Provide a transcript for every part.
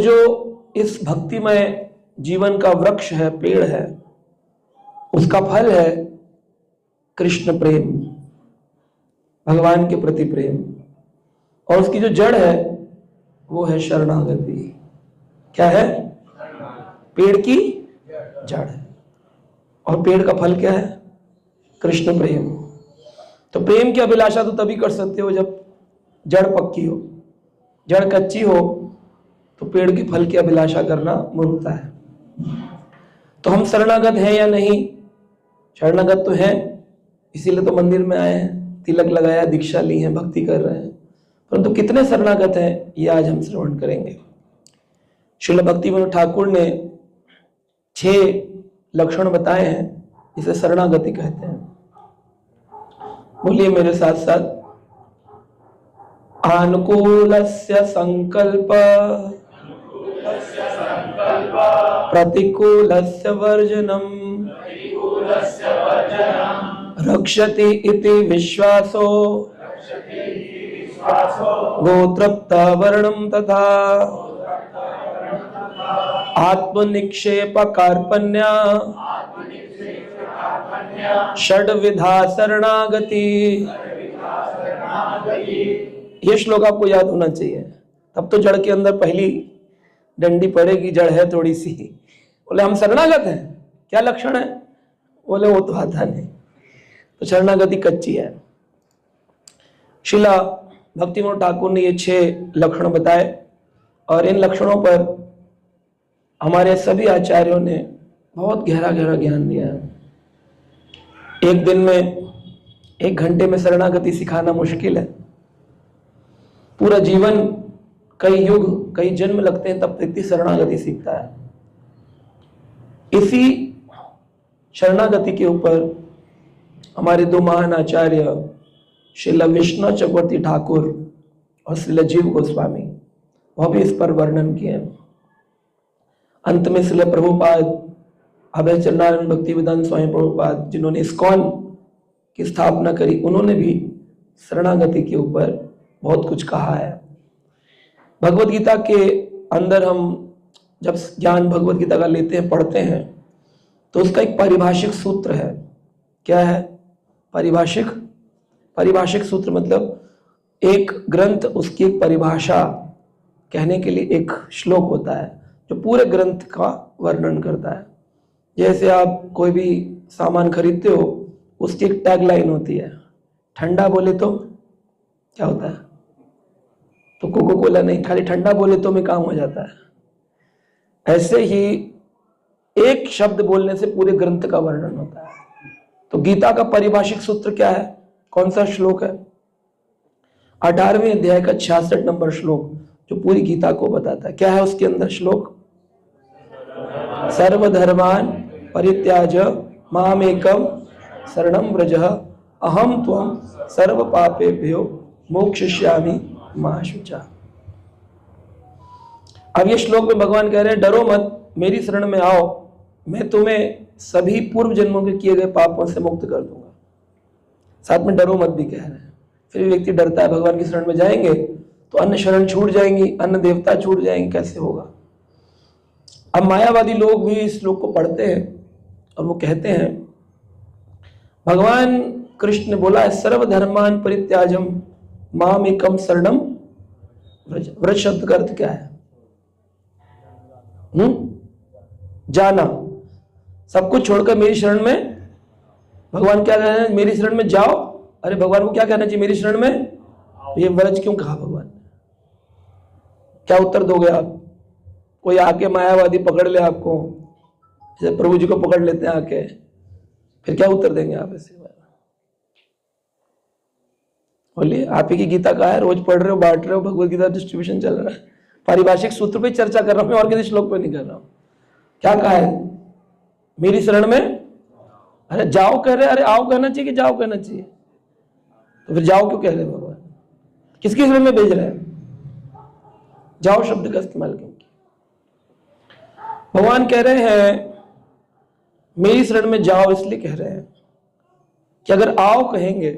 जो इस भक्तिमय जीवन का वृक्ष है, पेड़ है, उसका फल है कृष्ण प्रेम, भगवान के प्रति प्रेम, और उसकी जो जड़ है वो है शरणागति। क्या है? पेड़ की जड़ है। और पेड़ का फल क्या है? कृष्ण प्रेम। तो प्रेम की अभिलाषा तो तभी कर सकते हो जब जड़ पक्की हो। जड़ कच्ची हो तो पेड़ के फल की अभिलाषा करना मूर्खता है। तो हम शरणागत हैं या नहीं? शरणागत तो है, इसीलिए तो मंदिर में आए हैं, तिलक लगाया, दीक्षा ली है, भक्ति कर रहे हैं। परंतु कितने शरणागत हैं ये आज हम श्रवण करेंगे। श्रील भक्ति विनोद ठाकुर ने 6 लक्षण बताए हैं, इसे शरणागति कहते हैं। बोलिए मेरे साथ साथ। अनुकूलस्य संकल्प प्रतिकूलस्य वर्जनम रक्षति इति विश्वासो गोत्रप्ता वर्णम तथा आत्मनिक्षेप कार्पण्य षड्विधा शरणागति। ये श्लोक आपको याद होना चाहिए, तब तो जड़ के अंदर पहली डंडी पड़ेगी। जड़ है थोड़ी सी, बोले हम शरणागत हैं, क्या लक्षण है? बोले वो तो आता नहीं। तो शरणागति कच्ची है। शिला भक्ति विनोद ठाकुर ने ये 6 लक्षण बताए, और इन लक्षणों पर हमारे सभी आचार्यों ने बहुत गहरा गहरा ज्ञान दिया है। एक दिन में 1 घंटे में शरणागति सिखाना मुश्किल है। पूरा जीवन, कई युग, कई जन्म लगते हैं तब व्यक्ति शरणागति सीखता है। इसी शरणागति के ऊपर हमारे 2 महान आचार्य श्रील विष्णु चक्रवर्ती ठाकुर और श्रील जीव गोस्वामी, वह भी इस पर वर्णन किए। अंत में श्रील प्रभुपाद, अभय चरणानंद भक्तिवेदांत स्वामी प्रभुपाद, जिन्होंने इस्कॉन की स्थापना करी, उन्होंने भी शरणागति के ऊपर बहुत कुछ कहा है। भगवत गीता के अंदर हम जब ज्ञान भगवत गीता का लेते हैं, पढ़ते हैं, तो उसका एक पारिभाषिक सूत्र है। क्या है? पारिभाषिक सूत्र मतलब एक ग्रंथ, उसकी एक परिभाषा कहने के लिए एक श्लोक होता है जो पूरे ग्रंथ का वर्णन करता है। जैसे आप कोई भी सामान खरीदते हो, उसकी एक टैगलाइन होती है। ठंडा बोले तो क्या होता है? तो कोको कोला नहीं, खाली ठंडा बोले तो में काम हो जाता है। ऐसे ही एक शब्द बोलने से पूरे ग्रंथ का वर्णन होता है। तो गीता का पारिभाषिक सूत्र क्या है? कौन सा श्लोक है? 18वें अध्याय का 66 नंबर श्लोक, जो पूरी गीता को बताता है। क्या है उसके अंदर श्लोक? सर्वधर्मान् परित्याज्य मामेकं शरणं व्रज अहम त्वं सर्व पापेभ्यो मोक्षयिष्यामि मा शुचा। अब ये श्लोक में भगवान कह रहे हैं, डरो मत, मेरी शरण में आओ, मैं तुम्हें सभी पूर्व जन्मों के किए गए पापों से मुक्त कर दूंगा। साथ में डरो मत भी कह रहे हैं। फिर व्यक्ति डरता है, भगवान की शरण में जाएंगे तो अन्य शरण छूट जाएंगी, अन्य देवता छूट जाएंगे, कैसे होगा? अब मायावादी लोग भी इस श्लोक को पढ़ते हैं और वो कहते हैं, भगवान कृष्ण ने बोला है सर्वधर्मान परित्याजम मामेकम शरणम व्रज। व्रज शब्द का अर्थ क्या है? जाना। सब कुछ छोड़कर मेरी शरण में। भगवान क्या कह रहे हैं? मेरी शरण में जाओ। अरे भगवान को क्या कहना चाहिए? मेरी शरण में। तो ये व्रज क्यों कहा भगवान ने? क्या उत्तर दोगे आप? कोई आके मायावादी पकड़ ले आपको, जैसे प्रभु जी को पकड़ लेते हैं आके, फिर क्या उत्तर देंगे आप ऐसे? बोलिए, आप ही की गीता का है, रोज पढ़ रहे हो, बांट रहे हो, भगवत गीता डिस्ट्रीब्यूशन चल रहा है। पारिभाषिक सूत्र पे चर्चा कर रहा हूं, और किसी श्लोक पे नहीं कर रहा हूं। क्या कहा है? मेरी शरण में। अरे जाओ कह रहे, अरे आओ कहना चाहिए कि जाओ कहना चाहिए? तो फिर जाओ क्यों कह रहे भगवान? किसकी शरण में भेज रहे हैं? जाओ शब्द का इस्तेमाल क्यों किया? भगवान कह रहे हैं मेरी शरण में जाओ, इसलिए कह रहे हैं कि अगर आओ कहेंगे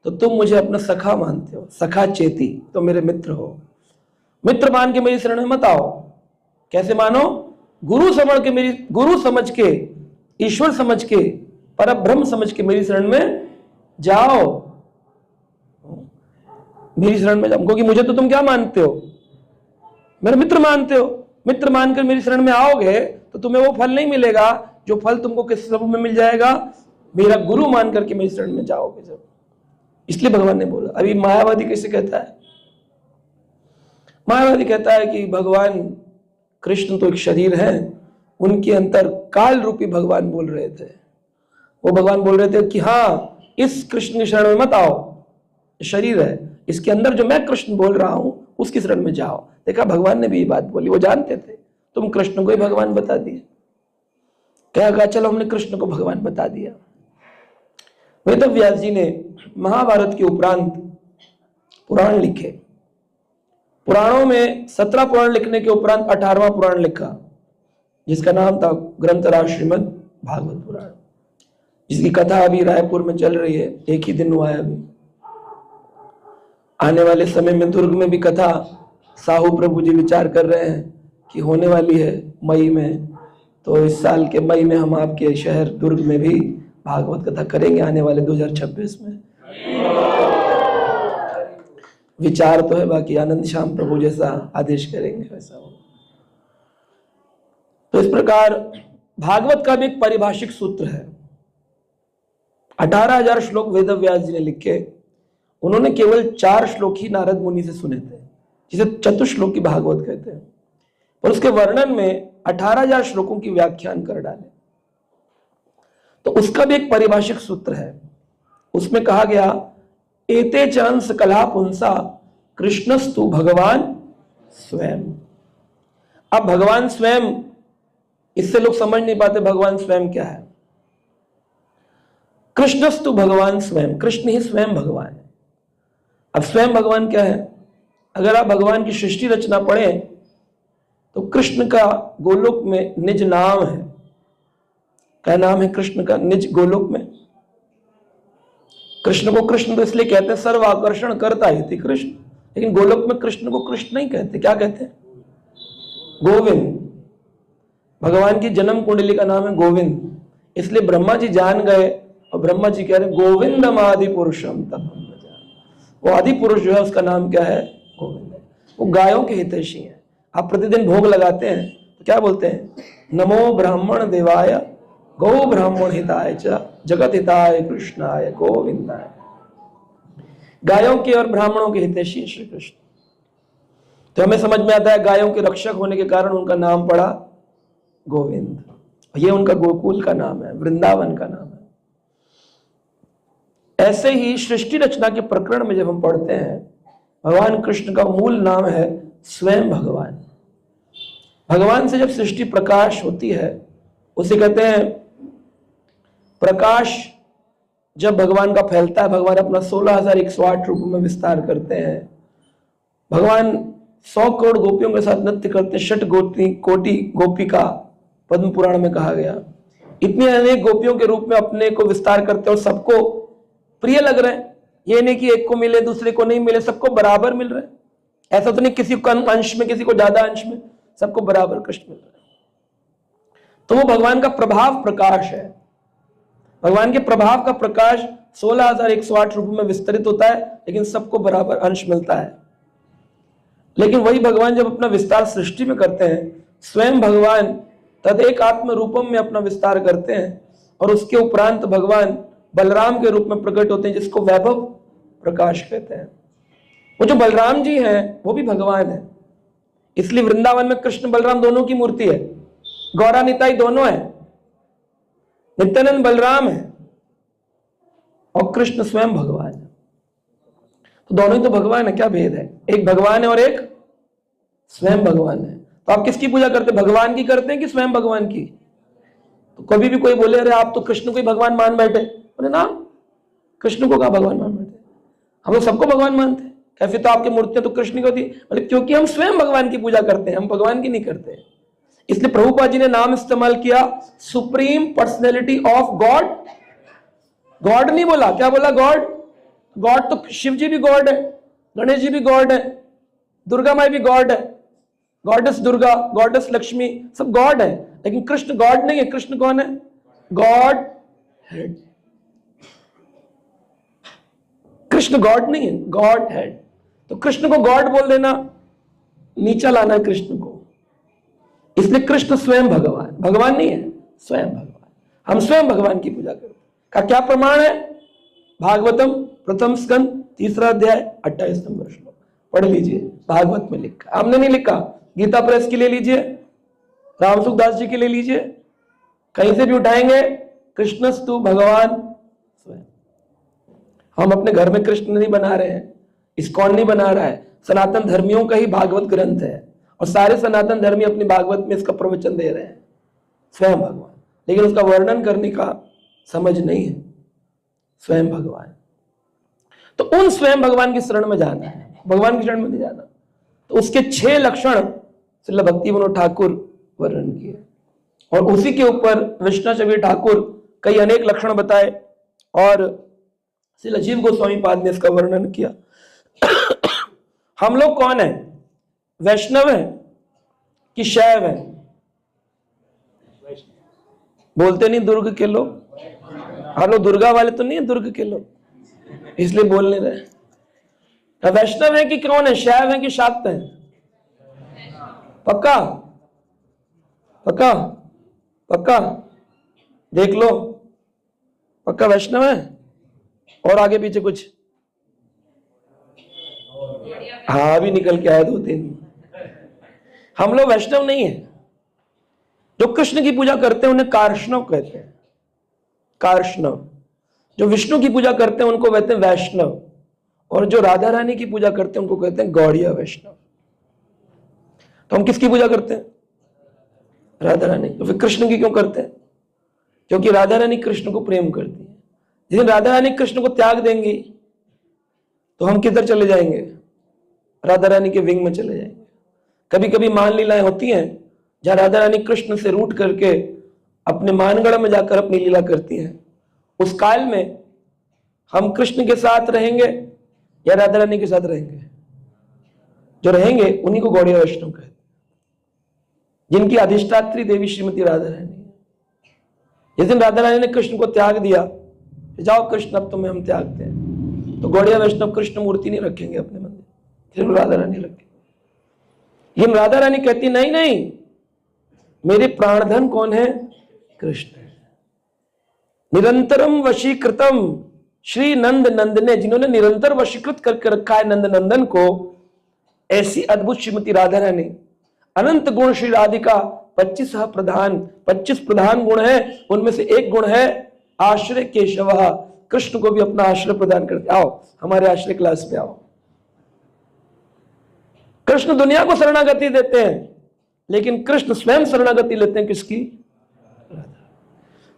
तो तुम मुझे अपना सखा मानते हो, सखा चेती, तो मेरे मित्र हो। मित्र मान के मेरी शरण में मत आओ, कैसे मानो? गुरु समझ के, ईश्वर समझ के, परब्रह्म समझ के मेरी शरण में जाओ, मेरी शरण में जाओ। क्योंकि मुझे तो तुम क्या मानते हो? मेरा मित्र मानते हो। मित्र मानकर मेरी शरण में आओगे तो तुम्हें वो फल नहीं मिलेगा जो फल तुमको किस रूप में मिल जाएगा? मेरा गुरु मान करके मेरी शरण में जाओगे जब। इसलिए भगवान ने बोला। अभी मायावादी कैसे कहता है? मायावादी कहता है कि भगवान कृष्ण तो एक शरीर है, उनके अंतर काल रूपी भगवान बोल रहे थे। वो भगवान बोल रहे थे कि हाँ, इस कृष्ण की शरण में मत आओ, शरीर है, इसके अंदर जो मैं कृष्ण बोल रहा हूं उसकी शरण में जाओ। देखा, भगवान ने भी ये बात बोली। वो जानते थे तुम कृष्ण को ही भगवान बता दिए। क्या कहा? चलो हमने कृष्ण को भगवान बता दिया। वेद व्यास जी ने महाभारत के उपरांत पुराण लिखे। पुराणों में 17 पुराण लिखने के उपरांत 18वां पुराण लिखा, जिसका नाम था ग्रंथराज श्रीमद् भागवत पुराण, जिसकी कथा अभी रायपुर में चल रही है। एक ही दिन हुआ है अभी। आने वाले समय में दुर्ग में भी कथा साहू प्रभु जी विचार कर रहे हैं कि होने वाली है मई में। तो इस साल के मई में हम आपके शहर दुर्ग में भी भागवत कथा करेंगे आने वाले 2026 में। विचार तो है, बाकी आनंद श्याम प्रभु जैसा आदेश करेंगे वैसा होगा। तो इस प्रकार भागवत का भी एक पारिभाषिक सूत्र है। 18,000 श्लोक वेद व्यास जी ने लिखे। उन्होंने केवल 4 श्लोक ही नारद मुनि से सुने थे, जिसे चतुश्लोकी भागवत कहते हैं। और उसके वर्णन में 18,000 श्लोकों की व्याख्यान कर डाले। तो उसका भी एक पारिभाषिक सूत्र है। उसमें कहा गया, एते चांस कला पुंसा कृष्णस्तु भगवान स्वयं। अब भगवान स्वयं, इससे लोग समझ नहीं पाते भगवान स्वयं क्या है। कृष्णस्तु भगवान स्वयं, कृष्ण ही स्वयं भगवान है। अब स्वयं भगवान क्या है? अगर आप भगवान की सृष्टि रचना पढ़ें तो कृष्ण का गोलोक में निज नाम है। क्या नाम है कृष्ण का निज गोलोक में? कृष्ण को कृष्ण तो इसलिए कहते हैं सर्व आकर्षण करता ही थी कृष्ण, लेकिन गोलोक में कृष्ण को कृष्ण नहीं कहते। क्या कहते हैं? गोविंद। भगवान की जन्म कुंडली का नाम है गोविंद। इसलिए ब्रह्मा जी जान गए और ब्रह्मा जी कह रहे गोविंदम आदि पुरुषम तब। वो आदि पुरुष जो है उसका नाम क्या है? गोविंद है। वो गायों के हितैषी हैं। आप प्रतिदिन भोग लगाते हैं तो क्या बोलते हैं? नमो ब्राह्मण देवाय गौ ब्राह्मण हिताय च जगत हिताय कृष्णाय गोविंदाय। गायों के और ब्राह्मणों के हितैषी श्री कृष्ण। तो हमें समझ में आता है गायों के रक्षक होने के कारण उनका नाम पड़ा गोविंद। ये उनका गोकुल का नाम है, वृंदावन का नाम है। ऐसे ही सृष्टि रचना के प्रकरण में जब हम पढ़ते हैं, भगवान कृष्ण का मूल नाम है स्वयं भगवान। भगवान से जब सृष्टि प्रकाश होती है उसे कहते हैं प्रकाश। जब भगवान का फैलता है, भगवान अपना 16,108 रूपों में विस्तार करते हैं। भगवान 100 करोड़ गोपियों के साथ नृत्य करते हैं। 6 कोटि गोपिका पद्म पुराण में कहा गया। इतनी अनेक गोपियों के रूप में अपने को विस्तार करते हैं और सबको प्रिय लग रहे हैं। ये नहीं कि एक को मिले दूसरे को नहीं मिले, सबको बराबर मिल रहे हैं। ऐसा तो नहीं किसी को अंश में, किसी को ज्यादा अंश में, सबको बराबर कृष्ण मिल रहा है। तो वो भगवान का प्रभाव प्रकाश है। भगवान के प्रभाव का प्रकाश 16,108 रूपों में विस्तरित होता है, लेकिन सबको बराबर अंश मिलता है। लेकिन वही भगवान जब अपना विस्तार सृष्टि में करते हैं, स्वयं भगवान तदेक आत्म रूपम में अपना विस्तार करते हैं। और उसके उपरांत भगवान बलराम के रूप में प्रकट होते हैं, जिसको वैभव प्रकाश कहते हैं। वो जो बलराम जी हैं वो भी भगवान है। इसलिए वृंदावन में कृष्ण बलराम दोनों की मूर्ति है। गौरा निताई दोनों है, नित्यानंद बलराम है और कृष्ण स्वयं भगवान है। तो दोनों ही तो भगवान है, क्या भेद है? एक भगवान है और एक स्वयं भगवान है। तो आप किसकी पूजा करते हैं? भगवान की करते हैं कि स्वयं भगवान की? तो कभी भी कोई बोले अरे आप तो कृष्ण को ही भगवान मान बैठे, बोले ना, कृष्ण को कहा भगवान मान बैठे? हम लोग सबको भगवान मानते हैं। कैसे तो आपकी मूर्तियां तो कृष्ण की होती, बोले क्योंकि हम स्वयं भगवान की पूजा करते हैं, हम भगवान की नहीं करते। इसलिए प्रभुपाद जी ने नाम इस्तेमाल किया supreme personality of God. God नहीं बोला, क्या बोला? गॉड। गॉड तो शिव जी भी गॉड है, गणेश जी भी गॉड है, दुर्गा माई भी गॉड है। गॉडेस दुर्गा, गॉडेस लक्ष्मी, सब गॉड है, लेकिन कृष्ण गॉड नहीं है। कृष्ण कौन है? God head. कृष्ण गॉड नहीं है, गॉड हेड। तो कृष्ण को गॉड बोल देना, नीचा लाना है कृष्ण को। इसलिए कृष्ण स्वयं भगवान, भगवान नहीं है, स्वयं भगवान। हम स्वयं भगवान की पूजा करते हैं। का क्या प्रमाण है? भागवतम प्रथम स्कंद 3 अध्याय 28 नंबर श्लोक पढ़ लीजिए, भागवत में लिखा, हमने नहीं लिखा। गीता प्रेस के ले लीजिए, रामसुखदास जी के ले लीजिए, कहीं से भी उठाएंगे, कृष्णस्तु भगवान स्वयं। हम अपने घर में कृष्ण नहीं बना रहे हैं, इस्कॉन नहीं बना रहा है, सनातन धर्मियों का ही भागवत ग्रंथ है, और सारे सनातन धर्मी अपने भागवत में इसका प्रवचन दे रहे हैं, स्वयं भगवान। लेकिन उसका वर्णन करने का समझ नहीं है, स्वयं भगवान। तो उन स्वयं भगवान की शरण में जाना है, भगवान की शरण में नहीं जाना। तो उसके 6 लक्षण श्रील भक्ति विनोद ठाकुर वर्णन किए, और उसी के ऊपर विष्णुचर्य ठाकुर कई अनेक लक्षण बताए, और श्री अजीव गोस्वामी पाद ने इसका वर्णन किया। हम लोग कौन है? वैष्णव है कि शैव है? बोलते नहीं दुर्ग के लोग, हम लोग दुर्गा वाले तो नहीं है, दुर्ग के लोग, इसलिए बोल नहीं रहे। वैष्णव है कि कौन है? शैव है कि शाक्त है? पक्का पक्का पक्का देख लो, पक्का वैष्णव है? और आगे पीछे कुछ? हाँ भी निकल के आए 2-3। हम लोग वैष्णव नहीं है। जो कृष्ण की पूजा करते हैं उन्हें कार्ष्णव कहते हैं, कार्ष्णव। जो विष्णु की पूजा करते हैं उनको कहते हैं वैष्णव, और जो राधा रानी की पूजा करते हैं उनको कहते हैं गौड़िया वैष्णव। तो हम किसकी पूजा करते हैं? राधा रानी। तो फिर कृष्ण की क्यों करते हैं? क्योंकि राधा रानी कृष्ण को प्रेम करती है। जिस दिन राधा रानी कृष्ण को त्याग देंगी तो हम किधर चले जाएंगे? राधा रानी के विंग में चले जाएंगे। कभी कभी मान लीलाएं होती हैं जहां राधा रानी कृष्ण से रूठ करके अपने मानगढ़ में जाकर अपनी लीला करती हैं। उस काल में हम कृष्ण के साथ रहेंगे या राधा रानी के साथ रहेंगे? जो रहेंगे उन्हीं को गौड़िया वैष्णव कहते हैं, जिनकी अधिष्ठात्री देवी श्रीमती राधा रानी है। जिस दिन राधा रानी ने कृष्ण को त्याग दिया, जाओ कृष्ण अब तुम्हें हम त्यागते हैं, तो गौड़िया वैष्णव कृष्ण मूर्ति नहीं रखेंगे अपने मंदिर, सिर्फ राधा रानी रखेंगे। लेकिन राधा रानी कहती नहीं नहीं, मेरे प्राणधन कौन है? कृष्ण। निरंतरम वशीकृतम श्री नंद नंदने, जिन्होंने निरंतर वशीकृत करके रखा है नंद नंदन को, ऐसी अद्भुत श्रीमती राधा रानी। अनंत गुण श्री राधिका 25 प्रधान, 25 प्रधान गुण है, उनमें से एक गुण है आश्रय केशव। कृष्ण को भी अपना आश्रय प्रदान करते। आओ हमारे आश्रय क्लास में आओ। कृष्ण दुनिया को शरणागति देते हैं, लेकिन कृष्ण स्वयं शरणागति लेते हैं किसकी?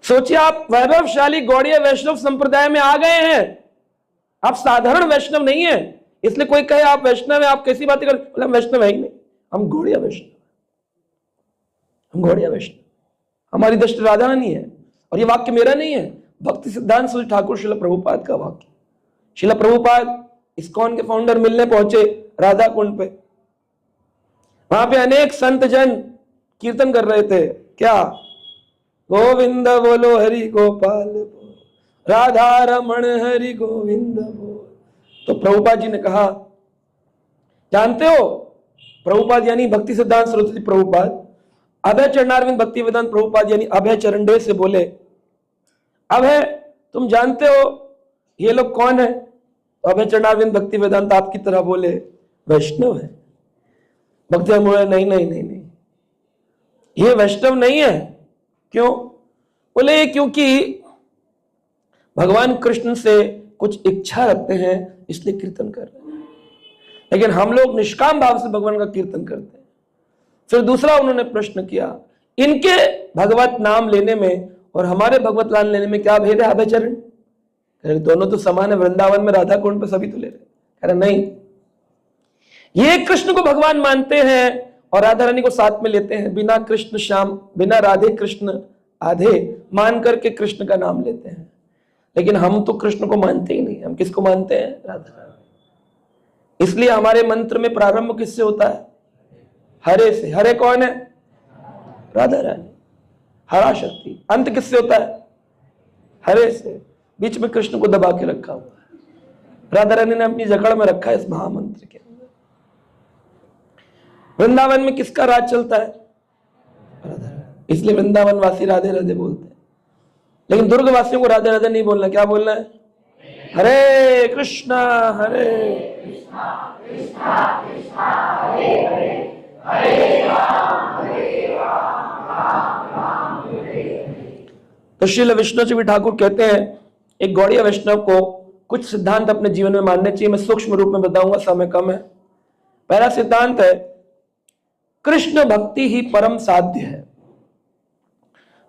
सोचिए, आप वैभवशाली गौड़ीय वैष्णव संप्रदाय में आ गए हैं, आप साधारण वैष्णव नहीं है। इसलिए कोई कहे आप वैष्णव है, आप कैसी बातें कर, बोले वैष्णव है ही नहीं, हम गौड़ीय वैष्णव, हम गौड़ीय वैष्णव, हमारी दृष्टि राधा रानी है। और ये वाक्य मेरा नहीं है, भक्ति सिद्धांत सूर्य ठाकुर श्रील प्रभुपाद का वाक्य। श्रील प्रभुपाद इस्कॉन के फाउंडर मिलने पहुंचे राधा कुंड पे, वहां पे अनेक संत जन कीर्तन कर रहे थे। क्या? गोविंद बोलो हरि गोपाल बोलो, राधा रमण हरि गोविंद बोलो। तो प्रभुपाद जी ने कहा, जानते हो प्रभुपाद यानी भक्ति सिद्धांत सरस्वती प्रभुपाद, अभय चरणारविंद भक्ति वेदांत प्रभुपाद यानी अभय चरणडे से बोले, अभय तुम जानते हो ये लोग कौन है? तो अभय चरणारविंद भक्ति वेदांत आपकी तरह बोले वैष्णव है। भक्ति बोले नहीं नहीं नहीं नहीं, ये वैष्णव नहीं है। क्यों? बोले क्योंकि भगवान कृष्ण से कुछ इच्छा रखते हैं इसलिए कीर्तन कर रहे हैं, लेकिन हम लोग निष्काम भाव से भगवान का कीर्तन करते हैं। फिर दूसरा उन्होंने प्रश्न किया, इनके भगवत नाम लेने में और हमारे भगवत नाम लेने में क्या भेद है? अभय चरण दोनों तो समान है, वृंदावन में राधा कुंड पे सभी तो ले रहे। कह रहे नहीं, ये कृष्ण को भगवान मानते हैं और राधा रानी को साथ में लेते हैं, बिना कृष्ण श्याम, बिना राधे कृष्ण आधे मान करके कृष्ण का नाम लेते हैं। लेकिन हम तो कृष्ण को मानते ही नहीं, हम किसको मानते हैं? राधा रानी। इसलिए हमारे मंत्र में प्रारंभ किससे होता है? हरे से। हरे कौन है? राधा रानी। हरा शक्ति, अंत किससे होता है? हरे से। बीच में कृष्ण को दबा के रखा हुआ है, राधा रानी ने अपनी जकड़ में रखा है इस महामंत्र के अंदर। वृंदावन में किसका राज चलता है? राधा रानी। इसलिए वृंदावन वासी राधे राधे बोलते हैं। लेकिन दुर्ग वासियों को राधे राधे नहीं बोलना, क्या बोलना है? हरे कृष्णा हरे कृष्णा कृष्णा कृष्णा हरे हरे, हरे राम राम राम हरे हरे। तो श्रील विष्णु ठाकुर कहते हैं एक गौड़ीय वैष्णव को कुछ सिद्धांत अपने जीवन में मानने चाहिए। मैं सूक्ष्म रूप में बताऊंगा, समय कम है। पहला सिद्धांत है, कृष्ण भक्ति ही परम साध्य है।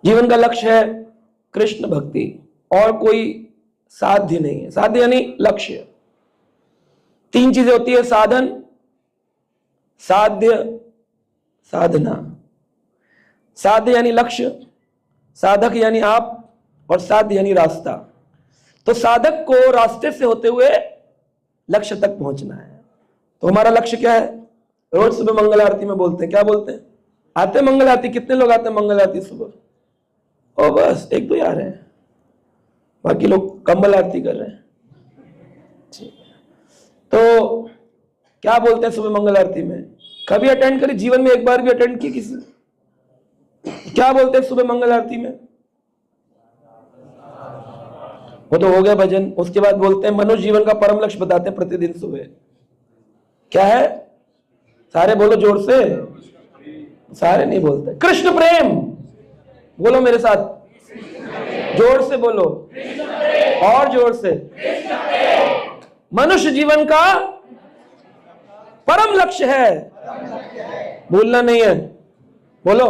जीवन का लक्ष्य है कृष्ण भक्ति, और कोई साध्य नहीं है। साध्य यानी लक्ष्य। तीन चीजें होती है, साधन, साध्य, साधना। साध्य यानी लक्ष्य, साधक यानी आप, और साध्य यानी रास्ता। तो साधक को रास्ते से होते हुए लक्ष्य तक पहुंचना है। तो हमारा लक्ष्य क्या है? रोज सुबह मंगल आरती में बोलते हैं, क्या बोलते हैं? आते मंगल आरती? कितने लोग आते हैं मंगल आरती सुबह? और बस एक दो ही आ रहे हैं, बाकी लोग कम्बल आरती कर रहे हैं। तो क्या बोलते हैं सुबह मंगल आरती में? कभी अटेंड करी? जीवन में एक बार भी अटेंड की किसी? क्या बोलते हैं सुबह मंगल आरती में? वो तो हो गया भजन। उसके बाद बोलते हैं मनुष्य जीवन का परम लक्ष्य बताते हैं प्रतिदिन सुबह। क्या है? सारे बोलो जोर से। सारे नहीं बोलते। कृष्ण प्रेम बोलो मेरे साथ, जोर से बोलो, और जोर से। मनुष्य जीवन का परम लक्ष्य है, भूलना नहीं है। बोलो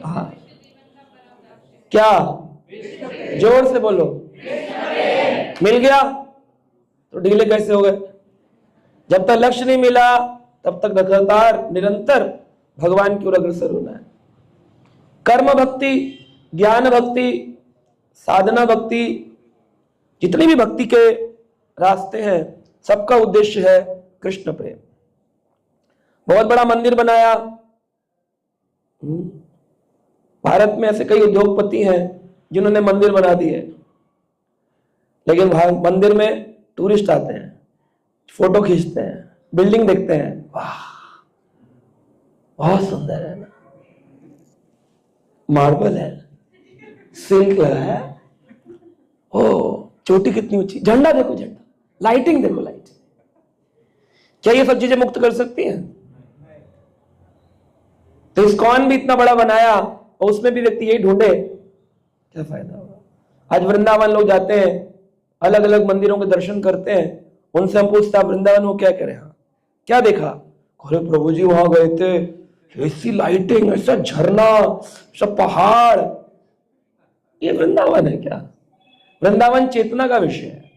हाँ, क्या? जोर से बोलो। मिल गया तो ढीले कैसे हो गए? जब तक लक्ष्य नहीं मिला तब तक लगातार निरंतर भगवान की ओर अग्रसर होना है। कर्म भक्ति, ज्ञान भक्ति, साधना भक्ति, जितनी भी भक्ति के रास्ते हैं, सबका उद्देश्य है कृष्ण प्रेम। बहुत बड़ा मंदिर बनाया। भारत में ऐसे कई उद्योगपति हैं जिन्होंने मंदिर बना दिए, लेकिन मंदिर में टूरिस्ट आते हैं, फोटो खींचते हैं, बिल्डिंग देखते हैं, वाह बहुत सुंदर है ना, मार्बल है, सिल्क लगा है, ओ चोटी कितनी ऊंची, झंडा देखो, झंडा, लाइटिंग देखो, लाइटिंग। क्या ये सब चीजें मुक्त कर सकती हैं? तो इस्कॉन भी इतना बड़ा बनाया और उसमें भी व्यक्ति यही ढूंढे, क्या फायदा होगा? आज वृंदावन लोग जाते हैं, अलग अलग मंदिरों के दर्शन करते हैं, उनसे हम पूछते हैं वृंदावन में क्या करे? हाँ, क्या देखा? अरे प्रभु जी वहां गए थे, ऐसी लाइटिंग, ऐसा झरना, सब पहाड़। ये वृंदावन है क्या? वृंदावन चेतना का विषय है।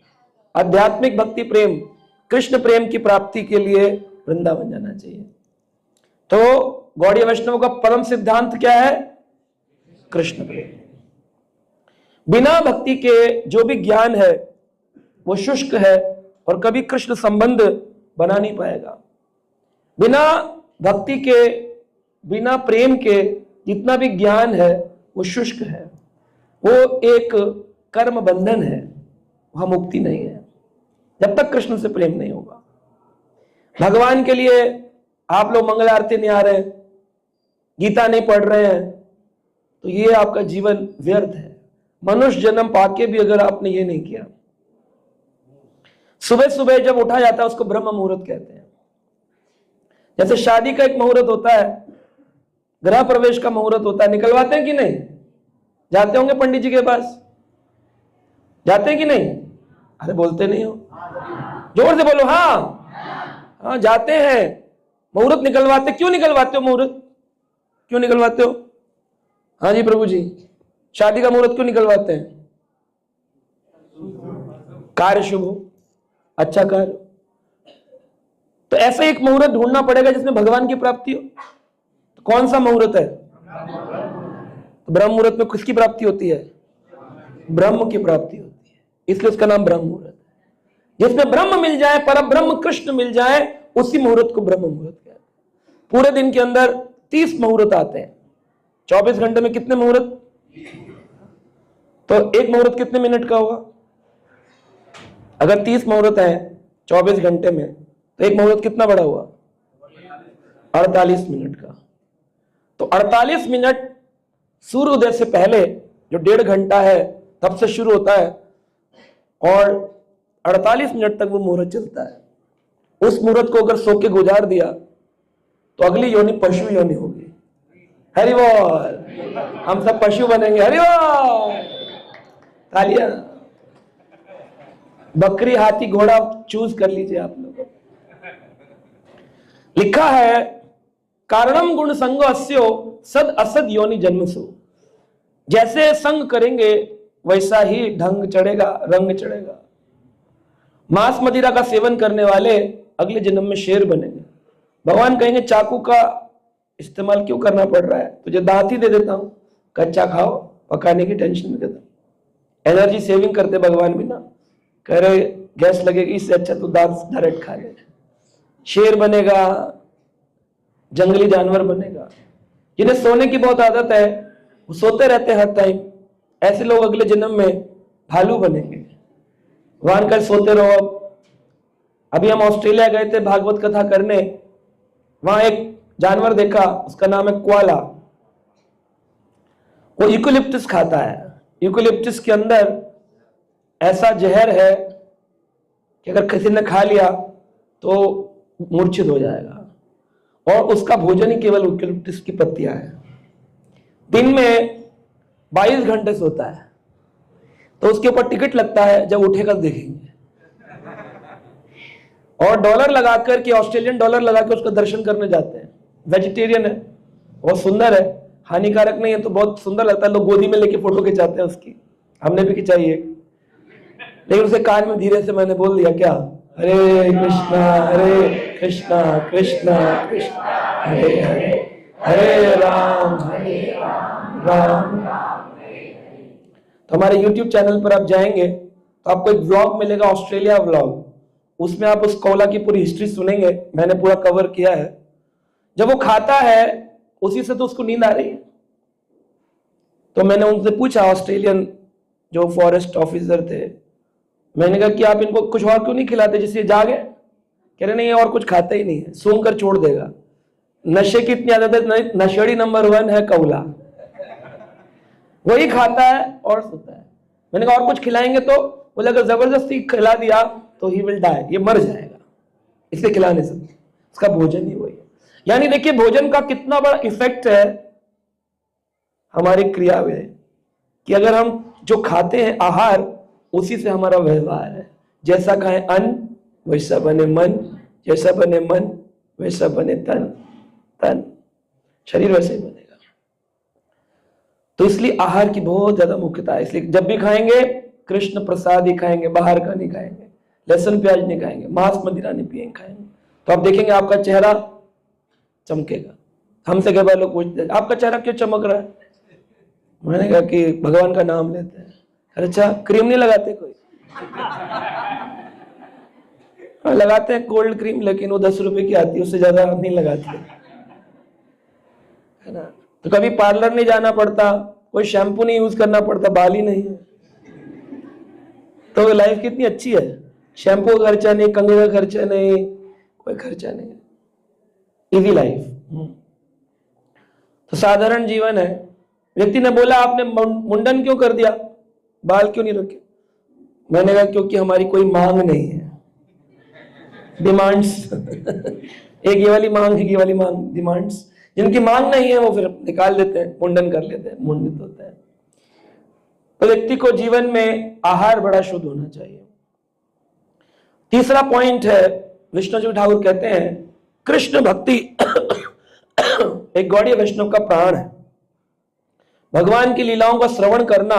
आध्यात्मिक भक्ति प्रेम, कृष्ण प्रेम की प्राप्ति के लिए वृंदावन जाना चाहिए। तो गौड़ीय वैष्णव का परम सिद्धांत क्या है? कृष्ण प्रेम। बिना भक्ति के जो भी ज्ञान है वो शुष्क है और कभी कृष्ण संबंध बना नहीं पाएगा। बिना भक्ति के, बिना प्रेम के जितना भी ज्ञान है वो शुष्क है, वो एक कर्म बंधन है, वहां मुक्ति नहीं है जब तक कृष्ण से प्रेम नहीं होगा। भगवान के लिए आप लोग मंगल आरती नहीं आ रहे, गीता नहीं पढ़ रहे हैं, तो ये आपका जीवन व्यर्थ है। मनुष्य जन्म पाके भी अगर आपने ये नहीं किया। सुबह सुबह जब उठा जाता है उसको ब्रह्म मुहूर्त कहते हैं। जैसे शादी का एक मुहूर्त होता है, गृह प्रवेश का मुहूर्त होता है, निकलवाते हैं कि नहीं? जाते होंगे पंडित जी के पास, जाते हैं कि नहीं? अरे बोलते नहीं हो, जोर से बोलो। हाँ हाँ, जाते हैं, मुहूर्त निकलवाते। क्यों निकलवाते हो मुहूर्त? क्यों निकलवाते हो? हाँ जी प्रभु जी, शादी का मुहूर्त क्यों निकलवाते हैं? कार्य शुभ हो, अच्छा कार्य। तो ऐसा एक मुहूर्त ढूंढना पड़ेगा जिसमें भगवान की प्राप्ति हो। तो कौन सा मुहूर्त है? तो ब्रह्म मुहूर्त में किसकी प्राप्ति होती है? ब्रह्म की प्राप्ति होती है, इसलिए उसका नाम ब्रह्म मुहूर्त है। जिसमें ब्रह्म मिल जाए, परम ब्रह्म कृष्ण मिल जाए, उसी मुहूर्त को ब्रह्म मुहूर्त कहते हैं। पूरे दिन के अंदर 30 मुहूर्त आते हैं। 24 घंटे में कितने मुहूर्त? तो एक मुहूर्त कितने मिनट का होगा? अगर 30 मुहूर्त है 24 घंटे में, तो एक मुहूर्त कितना बड़ा हुआ? 48 मिनट का। तो 48 मिनट सूर्योदय से पहले जो 1.5 घंटा है तब से शुरू होता है, और 48 मिनट तक वो मुहूर्त चलता है। उस मुहूर्त को अगर सो के गुजार दिया तो अगली योनि पशु योनि होगी। हरि बोल, हम सब पशु बनेंगे। हरि बोल, तालियां। बकरी, हाथी, घोड़ा चूज कर लीजिए आप लोग। लिखा है कारणम गुण संगो अस्यो सद असद योनि जन्मसु। जैसे संग करेंगे वैसा ही ढंग चढ़ेगा, रंग चढ़ेगा। मांस मदिरा का सेवन करने वाले अगले जन्म में शेर बनेंगे। भगवान कहेंगे चाकू का इस्तेमाल क्यों करना पड़ रहा है, तुझे दांत ही दे देता हूं, कच्चा खाओ, पकाने की टेंशन नहीं देता। एनर्जी सेविंग करते भगवान भी ना, कह रहे गैस लगेगी, इससे अच्छा तू दांत डायरेक्ट खा ले। शेर बनेगा, जंगली जानवर बनेगा। जिन्हें सोने की बहुत आदत है वो सोते रहते हैं हर टाइम, ऐसे लोग अगले जन्म में भालू बनेंगे। भगवान कर सोते रहो। अभी हम ऑस्ट्रेलिया गए थे भागवत कथा करने, वहां एक जानवर देखा, उसका नाम है क्वाला। वो यूकेलिप्टस खाता है। यूकेलिप्टस के अंदर ऐसा जहर है कि अगर किसी ने खा लिया तो मूर्छित हो जाएगा, और उसका भोजन ही केवल यूकेलिप्टस की पत्तियां हैं। दिन में 22 घंटे सोता है, तो उसके ऊपर टिकट लगता है, जब उठेगा देखेंगे। और डॉलर लगाकर के, ऑस्ट्रेलियन डॉलर लगाकर उसका दर्शन करने जाते हैं। वेजिटेरियन है, बहुत सुंदर है, हानिकारक नहीं है, तो बहुत सुंदर लगता है। लोग गोदी में लेके फोटो खिंचाते हैं उसकी, हमने भी खिंचाई है। लेकिन उसे कान में धीरे से मैंने बोल दिया, क्या हरे कृष्णा कृष्णा कृष्णा हरे हरे, हरे राम राम। तो हमारे YouTube चैनल पर आप जाएंगे तो आपको एक व्लॉग मिलेगा, ऑस्ट्रेलिया व्लॉग। उसमें आप उस कोला की पूरी हिस्ट्री सुनेंगे, मैंने पूरा कवर किया है। जब वो खाता है उसी से तो उसको नींद आ रही है। तो मैंने उनसे पूछा, ऑस्ट्रेलियन जो फॉरेस्ट ऑफिसर थे, मैंने कहा कि आप इनको कुछ और क्यों नहीं खिलाते जिससे जागे? कह रहे नहीं, और कुछ खाता ही नहीं है, सूंघ कर छोड़ देगा। नशे की इतनी आदत है, नशेड़ी नंबर 1 है कौला, वही खाता है और सोता है। मैंने कहा और कुछ खिलाएंगे? तो बोले अगर जबरदस्ती खिला दिया तो ही विल डाई, ये मर जाएगा, इसे खिला नहीं सकते, उसका भोजन ही वही है। यानी देखिए भोजन का कितना बड़ा इफेक्ट है हमारी क्रिया में, कि अगर हम जो खाते हैं आहार, उसी से हमारा व्यवहार है। जैसा खाएं अन्न वैसा बने मन, जैसा बने मन वैसा बने तन, तन शरीर वैसे ही बनेगा। तो इसलिए आहार की बहुत ज्यादा मुख्यता है। इसलिए जब भी खाएंगे कृष्ण प्रसाद ही खाएंगे, बाहर का नहीं खाएंगे, लहसुन प्याज नहीं खाएंगे, मांस मदिरा नहीं पिएंगे खाएंगे। तो आप देखेंगे आपका चेहरा चमकेगा। हमसे कई बार लोग पूछते हैं आपका चेहरा क्यों चमक रहा है? मैंने कहा कि भगवान का नाम लेते हैं। अच्छा, क्रीम नहीं लगाते कोई? लगाते हैं कोल्ड क्रीम, लेकिन वो 10 रुपए की आती है, उससे ज्यादा नहीं लगाते, है ना। तो कभी पार्लर नहीं जाना पड़ता, कोई शैम्पू नहीं यूज करना पड़ता, बाल ही नहीं है, तो लाइफ कितनी अच्छी है। शैम्पू का खर्चा नहीं, कंघे का खर्चा नहीं, कोई खर्चा नहीं, इजी लाइफ। तो साधारण जीवन है। व्यक्ति ने बोला आपने मुंडन क्यों कर दिया, बाल क्यों नहीं रखे? मैंने कहा क्योंकि हमारी कोई मांग नहीं है, डिमांड्स एक ये वाली मांग है, ये वाली मांग, डिमांड्स। जिनकी मांग नहीं है वो फिर निकाल देते हैं, मुंडन कर लेते हैं, मुंडित होते हैं। तो व्यक्ति को जीवन में आहार बड़ा शुद्ध होना चाहिए। तीसरा पॉइंट है, विष्णु ठाकुर कहते हैं कृष्ण भक्ति एक गौड़ीय वैष्णव का प्राण है। भगवान की लीलाओं का श्रवण करना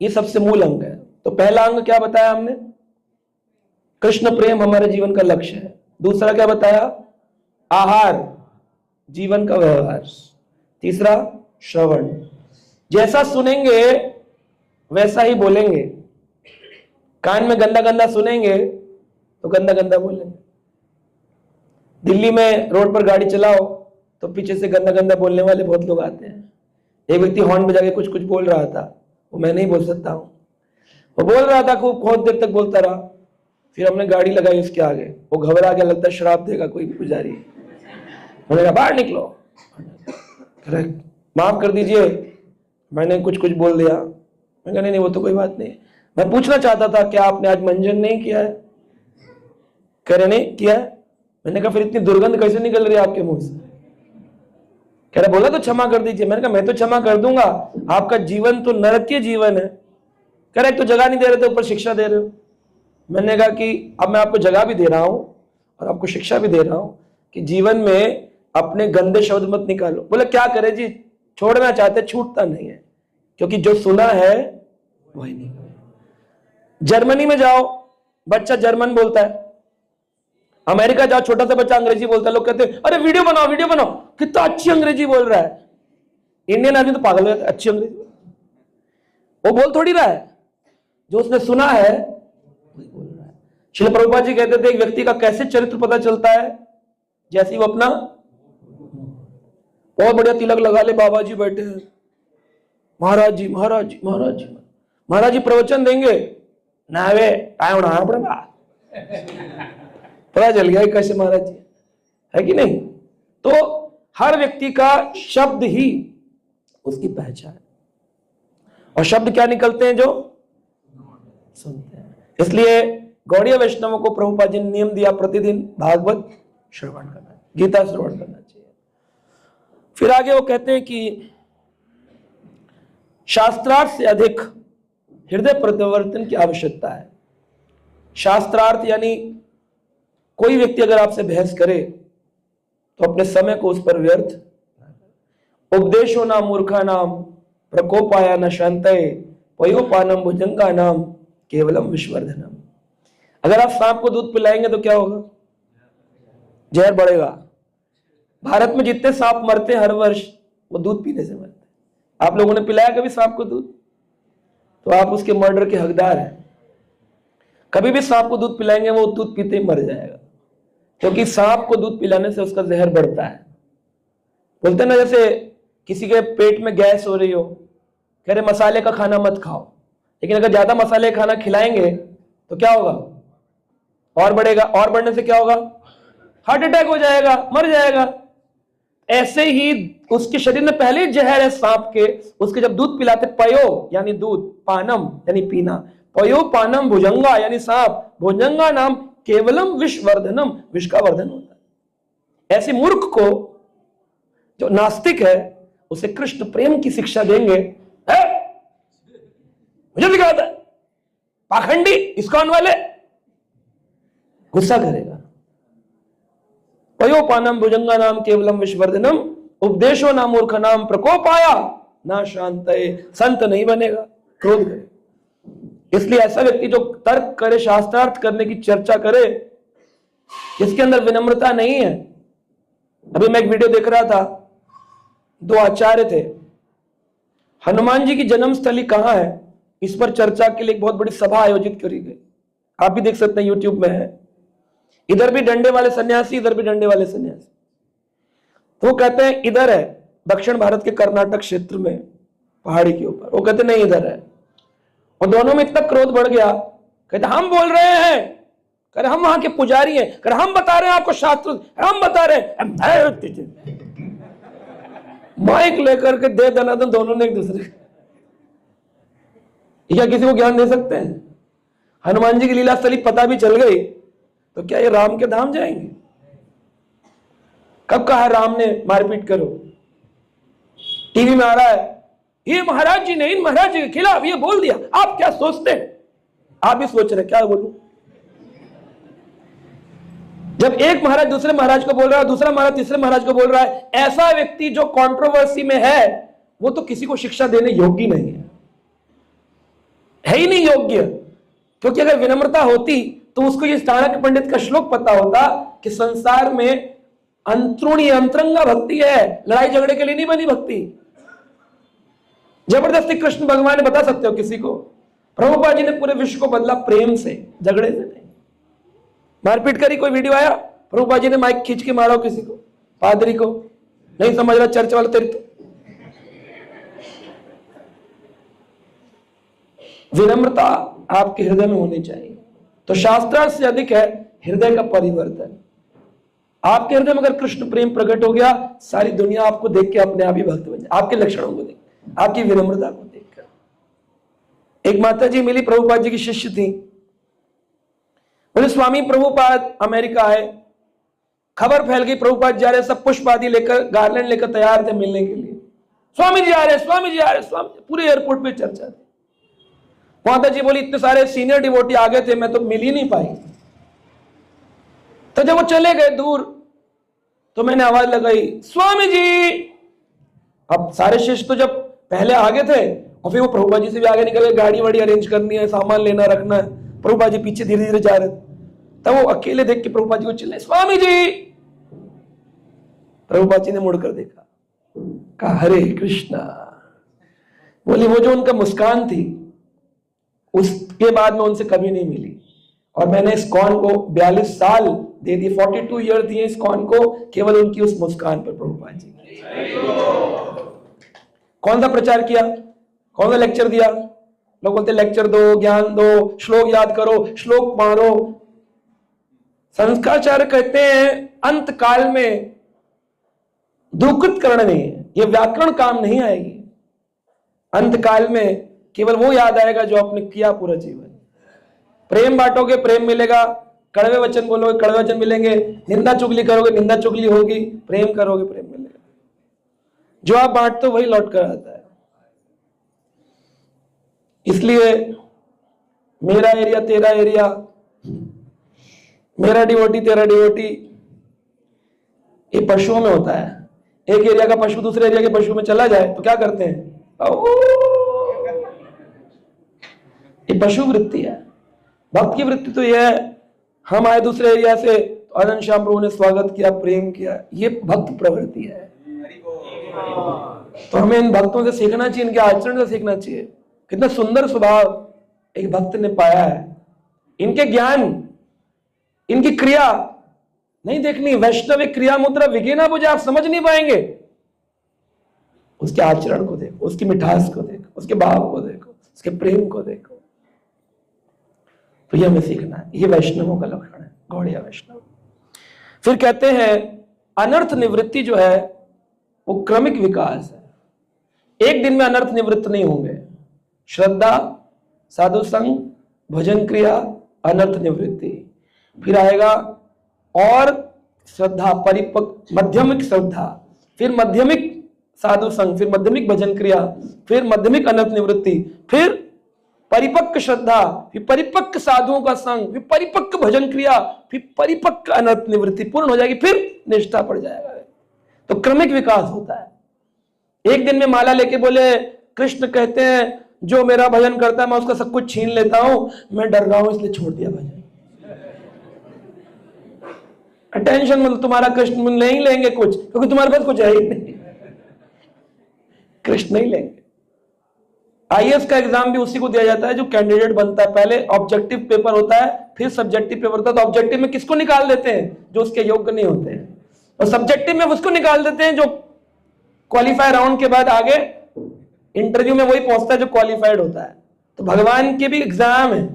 ये सबसे मूल अंग है। तो पहला अंग क्या बताया हमने? कृष्ण प्रेम हमारे जीवन का लक्ष्य है। दूसरा क्या बताया? आहार, जीवन का व्यवहार। तीसरा श्रवण, जैसा सुनेंगे वैसा ही बोलेंगे। कान में गंदा गंदा सुनेंगे तो गंदा गंदा बोलेंगे। दिल्ली में रोड पर गाड़ी चलाओ तो पीछे से गंदा गंदा बोलने वाले बहुत लोग आते हैं। एक व्यक्ति हॉर्न बजा के कुछ कुछ बोल रहा था, वो मैं नहीं बोल सकता हूँ, वो बोल रहा था, खूब बहुत देर तक बोलता रहा। फिर हमने गाड़ी लगाई उसके आगे, वो घबरा गया, लगता है शराब देगा कोई पुजारी। मैंने कहा बाहर निकलो, माफ कर दीजिए मैंने कुछ कुछ बोल दिया। मैं कहा नहीं वो तो कोई बात नहीं, मैं पूछना चाहता था क्या आपने आज मंजन नहीं किया है? कह रहे नहीं किया है। मैंने कहा फिर इतनी दुर्गंध कैसे निकल रही है आपके मुंह से? कह रहा बोला तो क्षमा कर दीजिए। मैंने कहा मैं तो क्षमा कर दूंगा, आपका जीवन तो नरकीय जीवन है। कह रहा एक तो जगह नहीं दे रहे थे, ऊपर शिक्षा दे रहे हो। मैंने कहा कि अब मैं आपको जगह भी दे रहा हूं और आपको शिक्षा भी दे रहा हूं कि जीवन में अपने गंदे शब्द मत निकालो। बोले क्या करे जी, छोड़ना चाहते छूटता नहीं है, क्योंकि जो सुना है वही नहीं। जर्मनी में जाओ, बच्चा जर्मन बोलता है। अमेरिका जाओ, छोटा सा बच्चा अंग्रेजी बोलता है। लोग कहते हैं अरे वीडियो बनाओ वीडियो बनाओ, कितना अच्छी अंग्रेजी बोल रहा है। इंडियन आदमी तो पागल हो जाता है, अच्छी अंग्रेजी वो बोल थोड़ी रहा है, जो उसने सुना है वही बोल रहा है। श्रील प्रभुपाद जी कहते थे एक व्यक्ति का कैसे चरित्र पता चलता है, जैसे वो अपना बहुत बढ़िया तिलक लगा ले, बाबा जी बैठे हैं, महाराज जी महाराज जी महाराज जी महाराज जी प्रवचन देंगे, नावे टाइम उड़ाना पड़ेगा, पता चल गया कैसे महाराज जी है कि नहीं। तो हर व्यक्ति का शब्द ही उसकी पहचान है, और शब्द क्या निकलते हैं जो सुनते हैं। इसलिए गौड़ीय वैष्णवों को प्रभुपाद जी ने नियम दिया प्रतिदिन भागवत श्रवण करना, गीता श्रवण करना चाहिए। फिर आगे वो कहते हैं कि शास्त्रार्थ से अधिक हृदय परिवर्तन की आवश्यकता है। शास्त्रार्थ यानी कोई व्यक्ति अगर आपसे बहस करे तो अपने समय को उस पर व्यर्थ। उपदेशो ना मूर्खा नाम प्रकोपाया न शांतये पयोपानम भुजंगा नाम केवलम विश्ववर्धनम। अगर आप सांप को दूध पिलाएंगे तो क्या होगा? जहर बढ़ेगा। भारत में जितने सांप मरते हैं हर वर्ष, वो दूध पीने से मरते हैं। आप लोगों ने पिलाया कभी सांप को दूध? तो आप उसके मर्डर के हकदार हैं। कभी भी सांप को दूध पिलाएंगे वो दूध पीते ही मर जाएगा, क्योंकि सांप को दूध पिलाने से उसका जहर बढ़ता है। बोलते हैं ना, जैसे किसी के पेट में गैस हो रही हो, कह रहे मसाले का खाना मत खाओ, लेकिन अगर ज्यादा मसाले का खाना खिलाएंगे तो क्या होगा? और बढ़ेगा, और बढ़ने से क्या होगा? हार्ट अटैक हो जाएगा, मर जाएगा। ऐसे ही उसके शरीर में पहले ही जहर है सांप के, उसके जब दूध पिलाते, पयो यानी दूध, पानम यानी पीना, पयो पानम भुजंगा यानी सांप, भुजंगा नाम केवलम विश्ववर्धनम, विश्व का वर्धन होता है। ऐसे मूर्ख को, जो नास्तिक है, उसे कृष्ण प्रेम की शिक्षा देंगे, मुझे दिखाता है पाखंडी इस्कॉन वाले, गुस्सा करेगा। पयोपानम भुजंगा नाम केवलम विश्ववर्धनम उपदेशो ना मूर्ख नाम प्रकोपाया ना शांतये, संत नहीं बनेगा, क्रोध करे। इसलिए ऐसा व्यक्ति जो तर्क करे, शास्त्रार्थ करने की चर्चा करे, जिसके अंदर विनम्रता नहीं है। अभी मैं एक वीडियो देख रहा था, दो आचार्य थे, हनुमान जी की जन्मस्थली कहां है इस पर चर्चा के लिए एक बहुत बड़ी सभा आयोजित करी गई। आप भी देख सकते हैं, यूट्यूब में है। इधर भी डंडे वाले सन्यासी, इधर भी डंडे वाले सन्यासी। तो वो कहते हैं इधर है, दक्षिण भारत के कर्नाटक क्षेत्र में पहाड़ी के ऊपर। वो कहते नहीं इधर है। और दोनों में इतना क्रोध बढ़ गया, कहते हम बोल रहे हैं, कह रहे हम वहां के पुजारी हैं, कह रहे हम बता रहे हैं आपको शास्त्र, हम बता रहे हैं। माइक लेकर के दे दनादन दोनों ने एक दूसरे, क्या किसी को ज्ञान दे सकते हैं? हनुमान जी की लीला स्थली पता भी चल गई तो क्या ये राम के धाम जाएंगे? कब कहा राम ने मारपीट करो? टीवी में आ रहा है, ये महाराज जी ने इन महाराज जी के खिलाफ ये बोल दिया। आप क्या सोचते हैं? आप भी सोच रहे क्या बोलूं? जब एक महाराज दूसरे महाराज को बोल रहा है, दूसरा महाराज तीसरे महाराज को बोल रहा है, ऐसा व्यक्ति जो कंट्रोवर्सी में है, वो तो किसी को शिक्षा देने योग्य नहीं है ही नहीं योग्य। क्योंकि अगर विनम्रता होती तो उसको ये चाणक्य पंडित का श्लोक पता होता कि संसार में अंतरूणी अंतरंगा भक्ति है, लड़ाई झगड़े के लिए नहीं बनी भक्ति। जबरदस्ती कृष्ण भगवान ने बता सकते हो किसी को? प्रभुपाद जी ने पूरे विश्व को बदला प्रेम से, झगड़े से नहीं। मारपीट करी, कोई वीडियो आया, प्रभुपाद जी ने माइक खींच के मारा किसी को, पादरी को, नहीं समझ रहा चर्च वाला तेरी। तो विनम्रता आपके हृदय में होनी चाहिए। तो शास्त्रार्थ से अधिक है हृदय का परिवर्तन। आपके हृदय में अगर कृष्ण प्रेम प्रकट हो गया, सारी दुनिया आपको देख के अपने आप ही भक्त बन जाए, आपके लक्षणों को देख, आपकी विनम्रता को देखकर। एक माता जी मिली, प्रभुपाद जी की शिष्य थी। बोले स्वामी प्रभुपाद अमेरिका आए, खबर फैल गई प्रभुपाद जा रहे, सब पुष्प आदि लेकर, गार्लैंड लेकर तैयार थे मिलने के लिए। स्वामी जी आ रहे, स्वामी जी आ रहे, स्वामी। पूरे एयरपोर्ट पे चर्चा थी। माता जी बोली इतने सारे सीनियर डिवोटी आ गए थे, मैं तो मिल ही नहीं पाई। तो जब वो चले गए दूर, तो मैंने आवाज लगाई, स्वामी जी। अब सारे शिष्य तो जब पहले आगे थे, और फिर वो प्रभुपाद जी से भी आगे निकल गए, गाड़ी वाड़ी अरेंज करनी है, सामान लेना रखना है। प्रभुपाद जी पीछे धीरे धीरे जा रहे थे। तब वो अकेले देख के प्रभुपाद जी को चिल्लाए, स्वामी जी। प्रभुपाद जी ने मुड़कर देखा, कहा हरे कृष्णा। बोली वो जो उनका मुस्कान थी, उसके बाद में उनसे कभी नहीं मिली। और मैंने इस्कॉन को 42 साल दे दिए, 42 ईयर दिए इस्कॉन को, केवल उनकी उस मुस्कान पर। प्रभुपाद जी कौन सा प्रचार किया, कौन सा लेक्चर दिया? लोग बोलते लेक्चर दो, ज्ञान दो, श्लोक याद करो, श्लोक मारो। संस्काराचार्य कहते हैं अंत काल में दुकृत करण नहीं है, ये व्याकरण काम नहीं आएगी। अंत काल में केवल वो याद आएगा जो आपने किया पूरा जीवन। प्रेम बांटोगे, प्रेम मिलेगा। कड़वे वचन बोलोगे, कड़वे वचन मिलेंगे। निंदा चुगली करोगे, निंदा चुगली होगी। प्रेम करोगे, प्रेम मिलेगा। जो आप बांटते हो वही लौट कर आता है। इसलिए मेरा एरिया तेरा एरिया, मेरा डिवोटी तेरा डिवोटी, ये पशुओं में होता है। एक एरिया का पशु दूसरे एरिया के पशु में चला जाए तो क्या करते हैं? ये पशु वृत्ति है। भक्त की वृत्ति तो यह है, हम आए दूसरे एरिया से, तो अनंत श्याम प्रभु ने स्वागत किया, प्रेम किया, ये भक्त प्रवृत्ति है। तो हमें इन भक्तों से सीखना चाहिए, इनके आचरण से सीखना चाहिए। कितना सुंदर स्वभाव एक भक्त ने पाया है। इनके ज्ञान, इनकी क्रिया नहीं देखनी। वैष्णव क्रिया मुद्रा विघेना बुझे, आप समझ नहीं पाएंगे। उसके आचरण को देखो, उसकी मिठास को देखो, उसके भाव को देखो, उसके प्रेम को देखो। तो ये हमें सीखना है। ये वैष्णवों का लक्षण है, गौड़िया वैष्णव। फिर कहते हैं अनर्थ निवृत्ति जो है वो क्रमिक विकास है। एक दिन में अनर्थ निवृत्त नहीं होंगे। श्रद्धा, साधु संग, भजन क्रिया, अनर्थ निवृत्ति। फिर आएगा और श्रद्धा, परिपक्व मध्यमिक श्रद्धा, फिर मध्यमिक साधु संग, फिर मध्यमिक भजन क्रिया, फिर मध्यमिक अनर्थ निवृत्ति, फिर परिपक्व श्रद्धा, फिर परिपक्व साधुओं का संग, फिर परिपक्व भजन क्रिया, फिर परिपक्व अनर्थ निवृत्ति पूर्ण हो जाएगी, फिर निष्ठा पड़ जाएगा। तो क्रमिक विकास होता है। एक दिन में माला लेके बोले, कृष्ण कहते हैं जो मेरा भजन करता है मैं उसका सब कुछ छीन लेता हूं, मैं डर रहा हूं इसलिए छोड़ दिया भजन। अटेंशन मतलब तुम्हारा कृष्ण नहीं लेंगे कुछ, क्योंकि तुम्हारे पास कुछ है ही नहीं। कृष्ण नहीं लेंगे। आईएएस का एग्जाम भी उसी को दिया जाता है जो कैंडिडेट बनता है। पहले ऑब्जेक्टिव पेपर होता है, फिर सब्जेक्टिव पेपर होता है। तो ऑब्जेक्टिव में किसको निकाल देते हैं? जो उसके योग्य नहीं होते हैं। और सब्जेक्टिव में उसको निकाल देते हैं जो क्वालिफाई राउंड के बाद आगे इंटरव्यू में वही पहुंचता है जो क्वालिफाइड होता है। तो भगवान के भी एग्जाम है,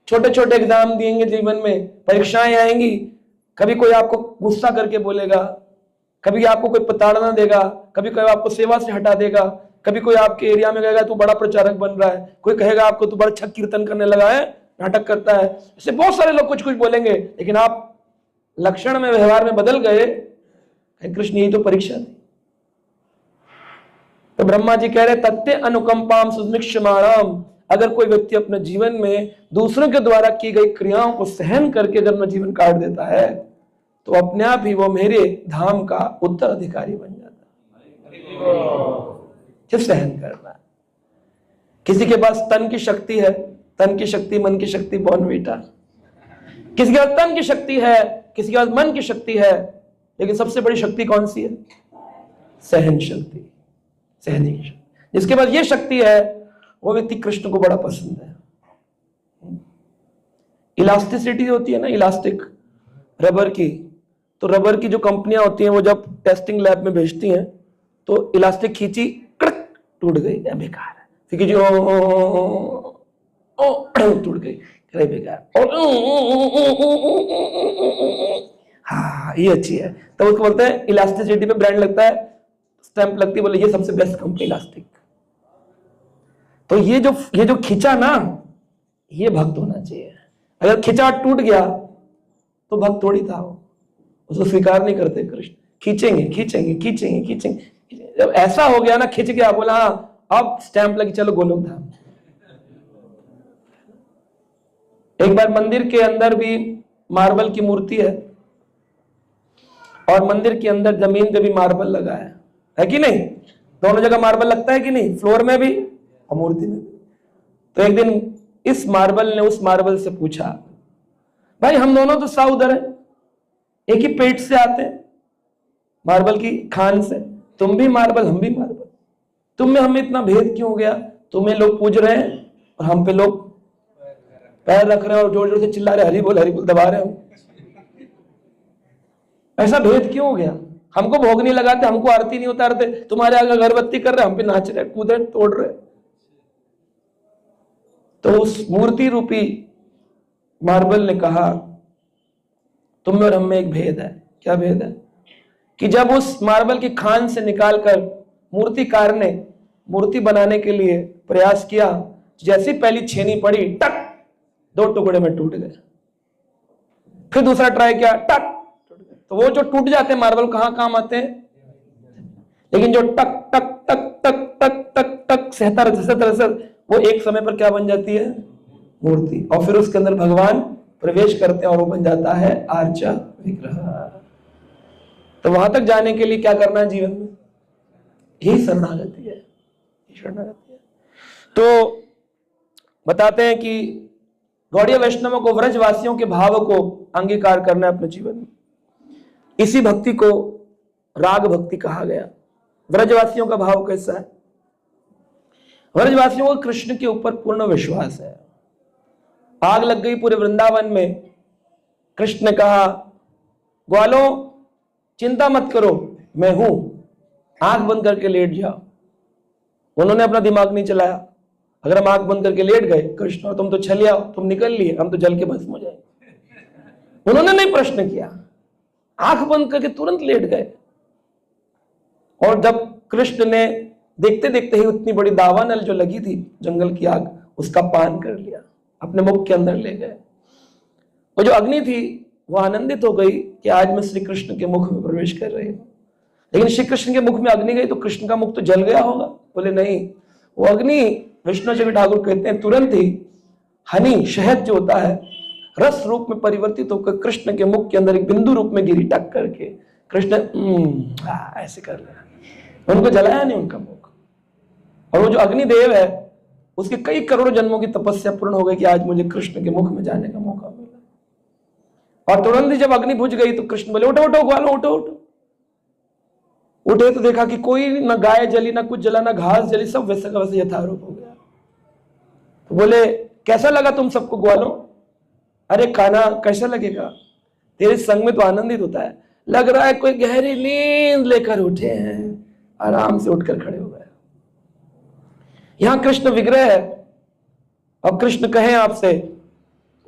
छोटे छोटे एग्जाम देंगे जीवन में, परीक्षाएं आएंगी। कभी कोई आपको गुस्सा करके बोलेगा, कभी आपको कोई प्रताड़ना देगा, कभी कोई आपको सेवा से हटा देगा, कभी कोई आपके एरिया में कहेगा तू बड़ा प्रचारक बन रहा है, कोई कहेगा आपको तू बड़ा अच्छा कीर्तन करने लगा है, नाटक करता है। ऐसे बहुत सारे लोग कुछ कुछ बोलेंगे, लेकिन आप लक्षण में, व्यवहार में बदल गए। कृष्ण यही तो परीक्षा थी। तो ब्रह्मा जी कह रहे तत्ते अनुकंपाम सुमिक्षमाणाम, अगर कोई व्यक्ति अपने जीवन में दूसरों के द्वारा की गई क्रियाओं को सहन करके अगर अपना जीवन काट देता है तो अपने आप ही वो मेरे धाम का उत्तराधिकारी बन जाता है। सहन करना। किसी के पास तन की शक्ति है, तन की शक्ति, मन की शक्ति, बॉर्नवीटा। किसी के पास तन की शक्ति है, किसी के पास मन की शक्ति है, लेकिन सबसे बड़ी शक्ति कौन सी है? सहन शक्ति, सहने की शक्ति। जिसके पास ये शक्ति है वो व्यक्ति कृष्ण को बड़ा पसंद है। इलास्टिसिटी होती है ना, इलास्टिक रबर की, तो रबर की जो कंपनियां होती हैं वो जब टेस्टिंग लैब में भेजती हैं तो इलास्टिक खींची, कड़क, टूट गई, बेकार है। फिर जो टूट गई, अरे बेकार, और हाँ ये अच्छी है, तो उसको बोलते हैं इलास्टिसिटी पे ब्रांड लगता है, स्टैंप लगती है, बोले ये सबसे बेस्ट कंपनी इलास्टिक। तो ये जो खिंचा ना, ये भक्त होना चाहिए। अगर खिंचा टूट गया तो भक्त थोड़ी था वो, उसको स्वीकार नहीं करते कृष्ण। खींचेंगे खींचेंगे खींचेंगे खींचेंगे, जब ऐसा हो गया ना, खिंच गया, बोला हाँ अब स्टैंप लगी, चलो गोलोक धाम। एक बार मंदिर के अंदर भी मार्बल की मूर्ति है और मंदिर के अंदर जमीन पे भी मार्बल लगा है कि नहीं? दोनों जगह मार्बल लगता है कि नहीं? फ्लोर में भी और मूर्ति में भी। तो एक दिन इस मार्बल ने उस मार्बल से पूछा, भाई हम दोनों तो सा उधर है, एक ही पेट से आते हैं, मार्बल की खान से, तुम भी मार्बल हम भी मार्बल, तुम में हमें इतना भेद क्यों हो गया? तुम्हें लोग पूज रहे हैं और हम पे लोग पैर रख रहे हैं और जोर जोर से चिल्ला रहे, हरि बोल दबा रहे हो, ऐसा भेद क्यों हो गया? हमको भोग नहीं लगाते, हमको आरती नहीं उतारते, तुम्हारे आगे अगरबत्ती कर रहे, हम पे नाच रहे, कूद रहे, तोड़ रहे। तो उस मूर्ति रूपी मार्बल ने कहा, तुम में और हम में एक भेद है। क्या भेद है? कि जब उस मार्बल की खान से निकालकर मूर्तिकार ने मूर्ति बनाने के लिए प्रयास किया, जैसी पहली छेनी पड़ी, टक, 2 टुकड़े में टूट गए। फिर दूसरा ट्राई किया, टक, तो वो जो टूट जाते हैं मार्बल कहां काम आते हैं? लेकिन जो टक टक टक टक टक टक टक सहता रहता, वो एक समय पर क्या बन जाती है? मूर्ति। और फिर उसके अंदर भगवान प्रवेश करते हैं और वो बन जाता है आर्चा विग्रह। तो वहां तक जाने के लिए क्या करना है जीवन में? यही शरणागति है, शरणागति है। तो बताते हैं कि गौड़ीय वैष्णवों को व्रजवासियों के भाव को अंगीकार करना है अपने जीवन में। इसी भक्ति को राग भक्ति कहा गया। व्रजवासियों का भाव कैसा है? व्रजवासियों को कृष्ण के ऊपर पूर्ण विश्वास है। आग लग गई पूरे वृंदावन में, कृष्ण ने कहा, ग्वालों चिंता मत करो, मैं हूं, आंख बंद करके लेट जाओ। उन्होंने अपना दिमाग नहीं चलाया। अगर हम आंख बंद करके लेट गए, कृष्ण तुम तो छलिया, तुम निकल लिए, हम तो जल के भस्म हो जाएंगे। उन्होंने नहीं प्रश्न किया, आंख बंद करके तुरंत लेट गए। और जब कृष्ण ने देखते देखते ही उतनी बड़ी दावानल जो लगी थी, जंगल की आग, उसका पान कर लिया, अपने मुख के अंदर ले गए। वो जो अग्नि थी वो आनंदित हो गई कि आज मैं श्री कृष्ण के मुख में प्रवेश कर रही हूं। लेकिन श्री कृष्ण के मुख में अग्नि गई तो कृष्ण का मुख तो जल गया होगा। बोले नहीं, वो अग्नि, विष्णु जी ठाकुर कहते हैं, तुरंत ही हनी, शहद जो होता है, रस रूप में परिवर्तित होकर कृष्ण के मुख के अंदर एक बिंदु रूप में गिरी, टक करके। कृष्ण ऐसे कर लिया, उनको जलाया नहीं उनका मुख। और वो जो अग्निदेव है, उसके कई करोड़ों जन्मों की तपस्या पूर्ण हो गई कि आज मुझे कृष्ण के मुख में जाने का मौका मिला। और तुरंत ही जब अग्नि बुझ गई तो कृष्ण बोले, उठो उठो ग्वालों, उठो उठो। उठे तो देखा कि कोई ना गाय जली, ना कुछ जला, ना घास जली, सब वैसे का वैसे यथारूप हो गया। तो बोले, कैसा लगा तुम सबको ग्वालों? अरे कान्हा, कैसा लगेगा, तेरे संग में तो आनंदित होता है। लग रहा है कोई गहरी नींद लेकर उठे हैं, आराम से उठकर खड़े हो गए। यहां कृष्ण विग्रह है। अब कृष्ण कहें आपसे,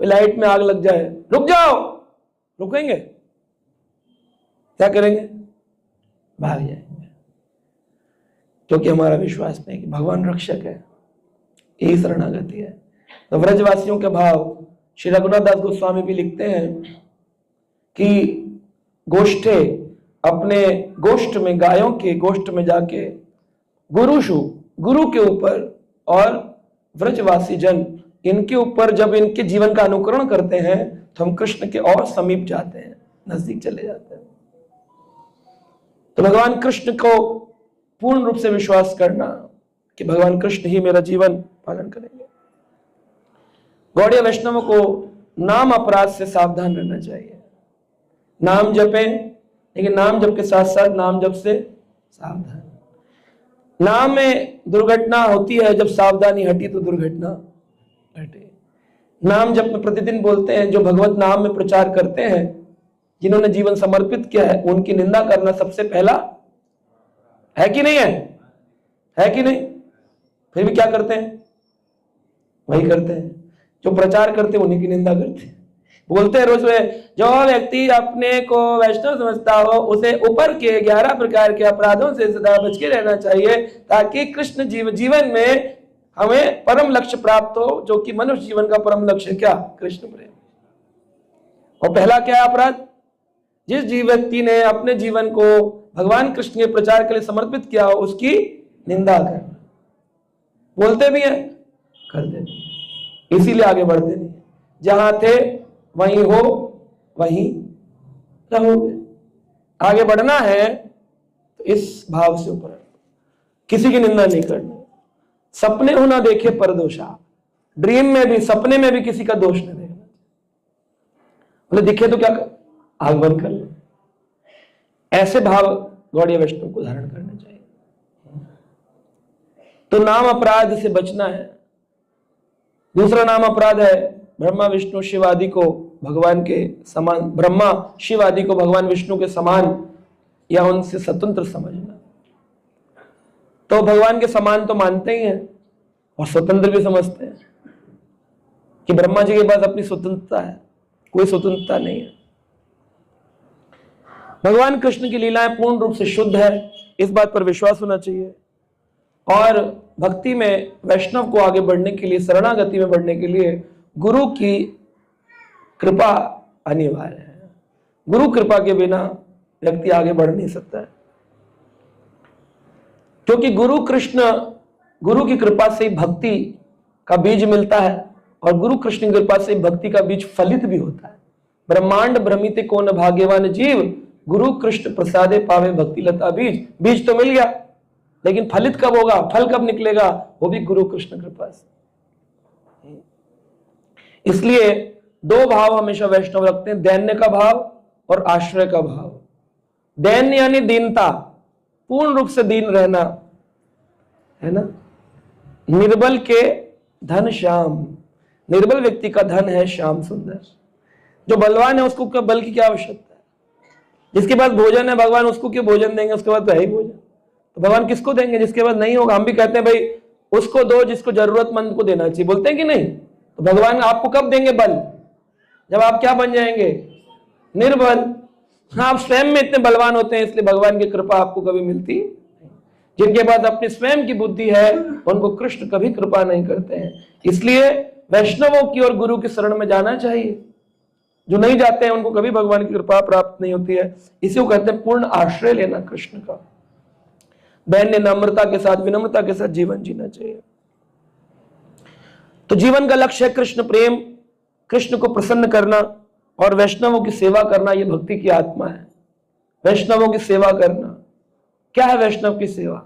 लाइट में आग लग जाए, रुक जाओ, रुकेंगे? क्या करेंगे? भाग जाएंगे, क्योंकि हमारा विश्वास नहीं कि भगवान रक्षक है। यही शरणागति है। तो व्रजवासियों के भाव, श्री रघुनाथ दास गोस्वामी भी लिखते हैं कि गोष्ठे, अपने गोष्ठ में, गायों के गोष्ठ में जाके गुरु के ऊपर और व्रजवासी जन, इनके ऊपर जब इनके जीवन का अनुकरण करते हैं तो हम कृष्ण के और समीप जाते हैं, नजदीक चले जाते हैं। तो भगवान कृष्ण को पूर्ण रूप से विश्वास करना कि भगवान कृष्ण ही मेरा जीवन पालन करेंगे। गौड़ीय वैष्णवों को नाम अपराध से सावधान रहना चाहिए। नाम जपें, लेकिन नाम जप के साथ साथ नाम जप से सावधान। नाम में दुर्घटना होती है, जब सावधानी हटी तो दुर्घटना हटे। नाम जप में प्रतिदिन बोलते हैं, जो भगवत नाम में प्रचार करते हैं जिन्होंने जीवन समर्पित किया है, उनकी निंदा करना सबसे पहला है कि नहीं है कि नहीं? फिर भी क्या करते हैं? वही करते हैं जो प्रचार करते हैं, उन्हीं की निंदा करते हैं। बोलते हैं रोज में, जो व्यक्ति अपने को वैष्णव समझता हो उसे ऊपर के 11 प्रकार के अपराधों से सदा बच के रहना चाहिए, ताकि कृष्ण जीवन में हमें परम लक्ष्य प्राप्त हो, जो कि मनुष्य जीवन का परम लक्ष्य क्या? कृष्ण प्रेम। और पहला क्या है अपराध? जिस व्यक्ति ने अपने जीवन को भगवान कृष्ण के प्रचार के लिए समर्पित किया हो, उसकी निंदा करना। बोलते भी हैं, करते नहीं, इसीलिए आगे बढ़ते नहीं। जहां थे वहीं हो, वहीं रहोगे। आगे बढ़ना है तो इस भाव से ऊपर, किसी की निंदा नहीं करनी। सपने हो ना देखे परदोषा, ड्रीम में भी, सपने में भी किसी का दोष नहीं देखना। बोले दिखे तो क्या कर, आग बंद कर लो। ऐसे भाव गौड़ीय वैष्णव को धारण करने चाहिए। तो नाम अपराध से बचना है। दूसरा नाम अपराध है ब्रह्मा विष्णु शिव आदि को भगवान के समान, ब्रह्मा शिव आदि को भगवान विष्णु के समान या उनसे स्वतंत्र समझना। तो भगवान के समान तो मानते ही हैं और स्वतंत्र भी समझते हैं कि ब्रह्मा जी के पास अपनी स्वतंत्रता है, कोई स्वतंत्रता नहीं है। भगवान कृष्ण की लीलाएं पूर्ण रूप से शुद्ध है, इस बात पर विश्वास होना चाहिए। और भक्ति में वैष्णव को आगे बढ़ने के लिए, शरणागति में बढ़ने के लिए गुरु की कृपा अनिवार्य है। गुरु कृपा के बिना व्यक्ति आगे बढ़ नहीं सकता है, क्योंकि गुरु की कृपा से भक्ति का बीज मिलता है और गुरु कृष्ण की कृपा से भक्ति का बीज फलित भी होता है। ब्रह्मांड भ्रमित को न भाग्यवान जीव, गुरु कृष्ण प्रसादे पावे भक्ति लता बीज। बीज तो मिल गया, लेकिन फलित कब होगा, फल कब निकलेगा? वो भी गुरु कृष्ण कृपा से। इसलिए दो भाव हमेशा वैष्णव रखते हैं, दैन्य का भाव और आश्रय का भाव। दैन्य यानी दीनता, पूर्ण रूप से दीन रहना, है ना। निर्बल के धन श्याम, निर्बल व्यक्ति का धन है श्याम सुंदर। जो बलवान है उसको बल की क्या आवश्यकता है? जिसके पास भोजन है भगवान उसको क्यों भोजन देंगे? उसके बाद तो है ही भोजन, तो भगवान किसको देंगे जिसके पास नहीं होगा? हम भी कहते हैं भाई उसको दो जिसको जरूरतमंद को देना चाहिए, बोलते हैं कि नहीं? तो भगवान आपको कब देंगे बल? जब आप क्या बन जाएंगे? निर्बल। आप स्वयं में इतने बलवान होते हैं, इसलिए भगवान की कृपा आपको कभी मिलती। जिनके पास अपनी स्वयं की बुद्धि है उनको कृष्ण कभी कृपा नहीं करते हैं। इसलिए वैष्णवों की और गुरु की शरण में जाना चाहिए। जो नहीं जाते हैं उनको कभी भगवान की कृपा प्राप्त नहीं होती है। इसी को कहते हैं पूर्ण आश्रय लेना कृष्ण का। दैन्य नम्रता के साथ, विनम्रता के साथ जीवन जीना चाहिए। तो जीवन का लक्ष्य है कृष्ण प्रेम, कृष्ण को प्रसन्न करना और वैष्णवों की सेवा करना। ये भक्ति की आत्मा है, वैष्णवों की सेवा करना। क्या है वैष्णव की सेवा?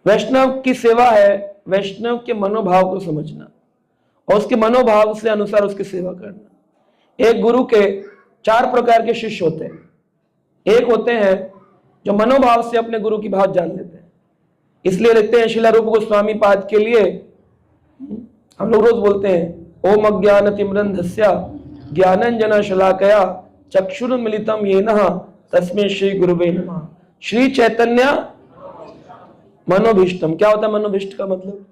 वैष्णव की सेवा है वैष्णव के मनोभाव को समझना और उसके मनोभाव से अनुसार उसकी सेवा करना। एक गुरु के 4 प्रकार के शिष्य होते हैं। एक होते हैं जो मनोभाव से अपने गुरु की बात जान लेते हैं। इसलिए लिखते हैं श्रील रूप गोस्वामी पाद के लिए, हम लोग रोज बोलते हैं ओम अज्ञान तिमिरन्धस्य ज्ञानंजन शलाकया चक्षुरुन्मिलितं येन तस्मै श्री गुरुवे नमः। श्री चैतन्य मनोभीष्टम। क्या होता है मनोभीष्ट का मतलब?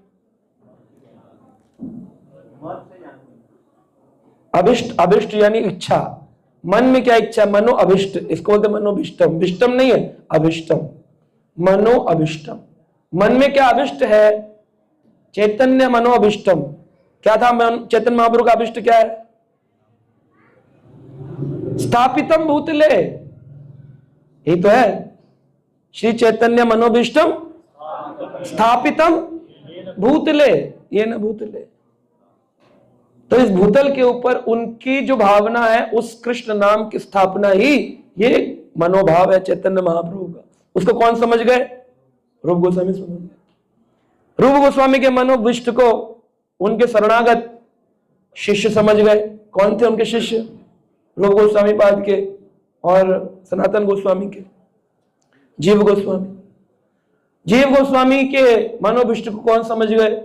अभिष्ट, अभिष्ट यानी इच्छा। मन में क्या इच्छा? मनो अभिष्ट, इसको बोलते मनोभीष्टम। विष्टम नहीं है, अभिष्टम, मनो अभिष्टम। मन में क्या अभिष्ट है? चैतन्य मनो अभिष्टम। क्या था चैतन्य महाप्रभु का अभिष्ट? क्या है? स्थापितम भूतले, यही तो है। श्री चैतन्य मनोभीष्टम स्थापितम भूतले, ये न भूतले। तो इस भूतल के ऊपर उनकी जो भावना है, उस कृष्ण नाम की स्थापना ही ये मनोभाव है चैतन्य महाप्रभु का। उसको कौन समझ गए? रूप गोस्वामी समझ गए। रूप गोस्वामी के मनोभीष्ट को उनके शरणागत शिष्य समझ गए। कौन थे उनके शिष्य? रूप गोस्वामी पाद के और सनातन गोस्वामी के, जीव गोस्वामी। जीव गोस्वामी के मनोभीष्ट को कौन समझ गए?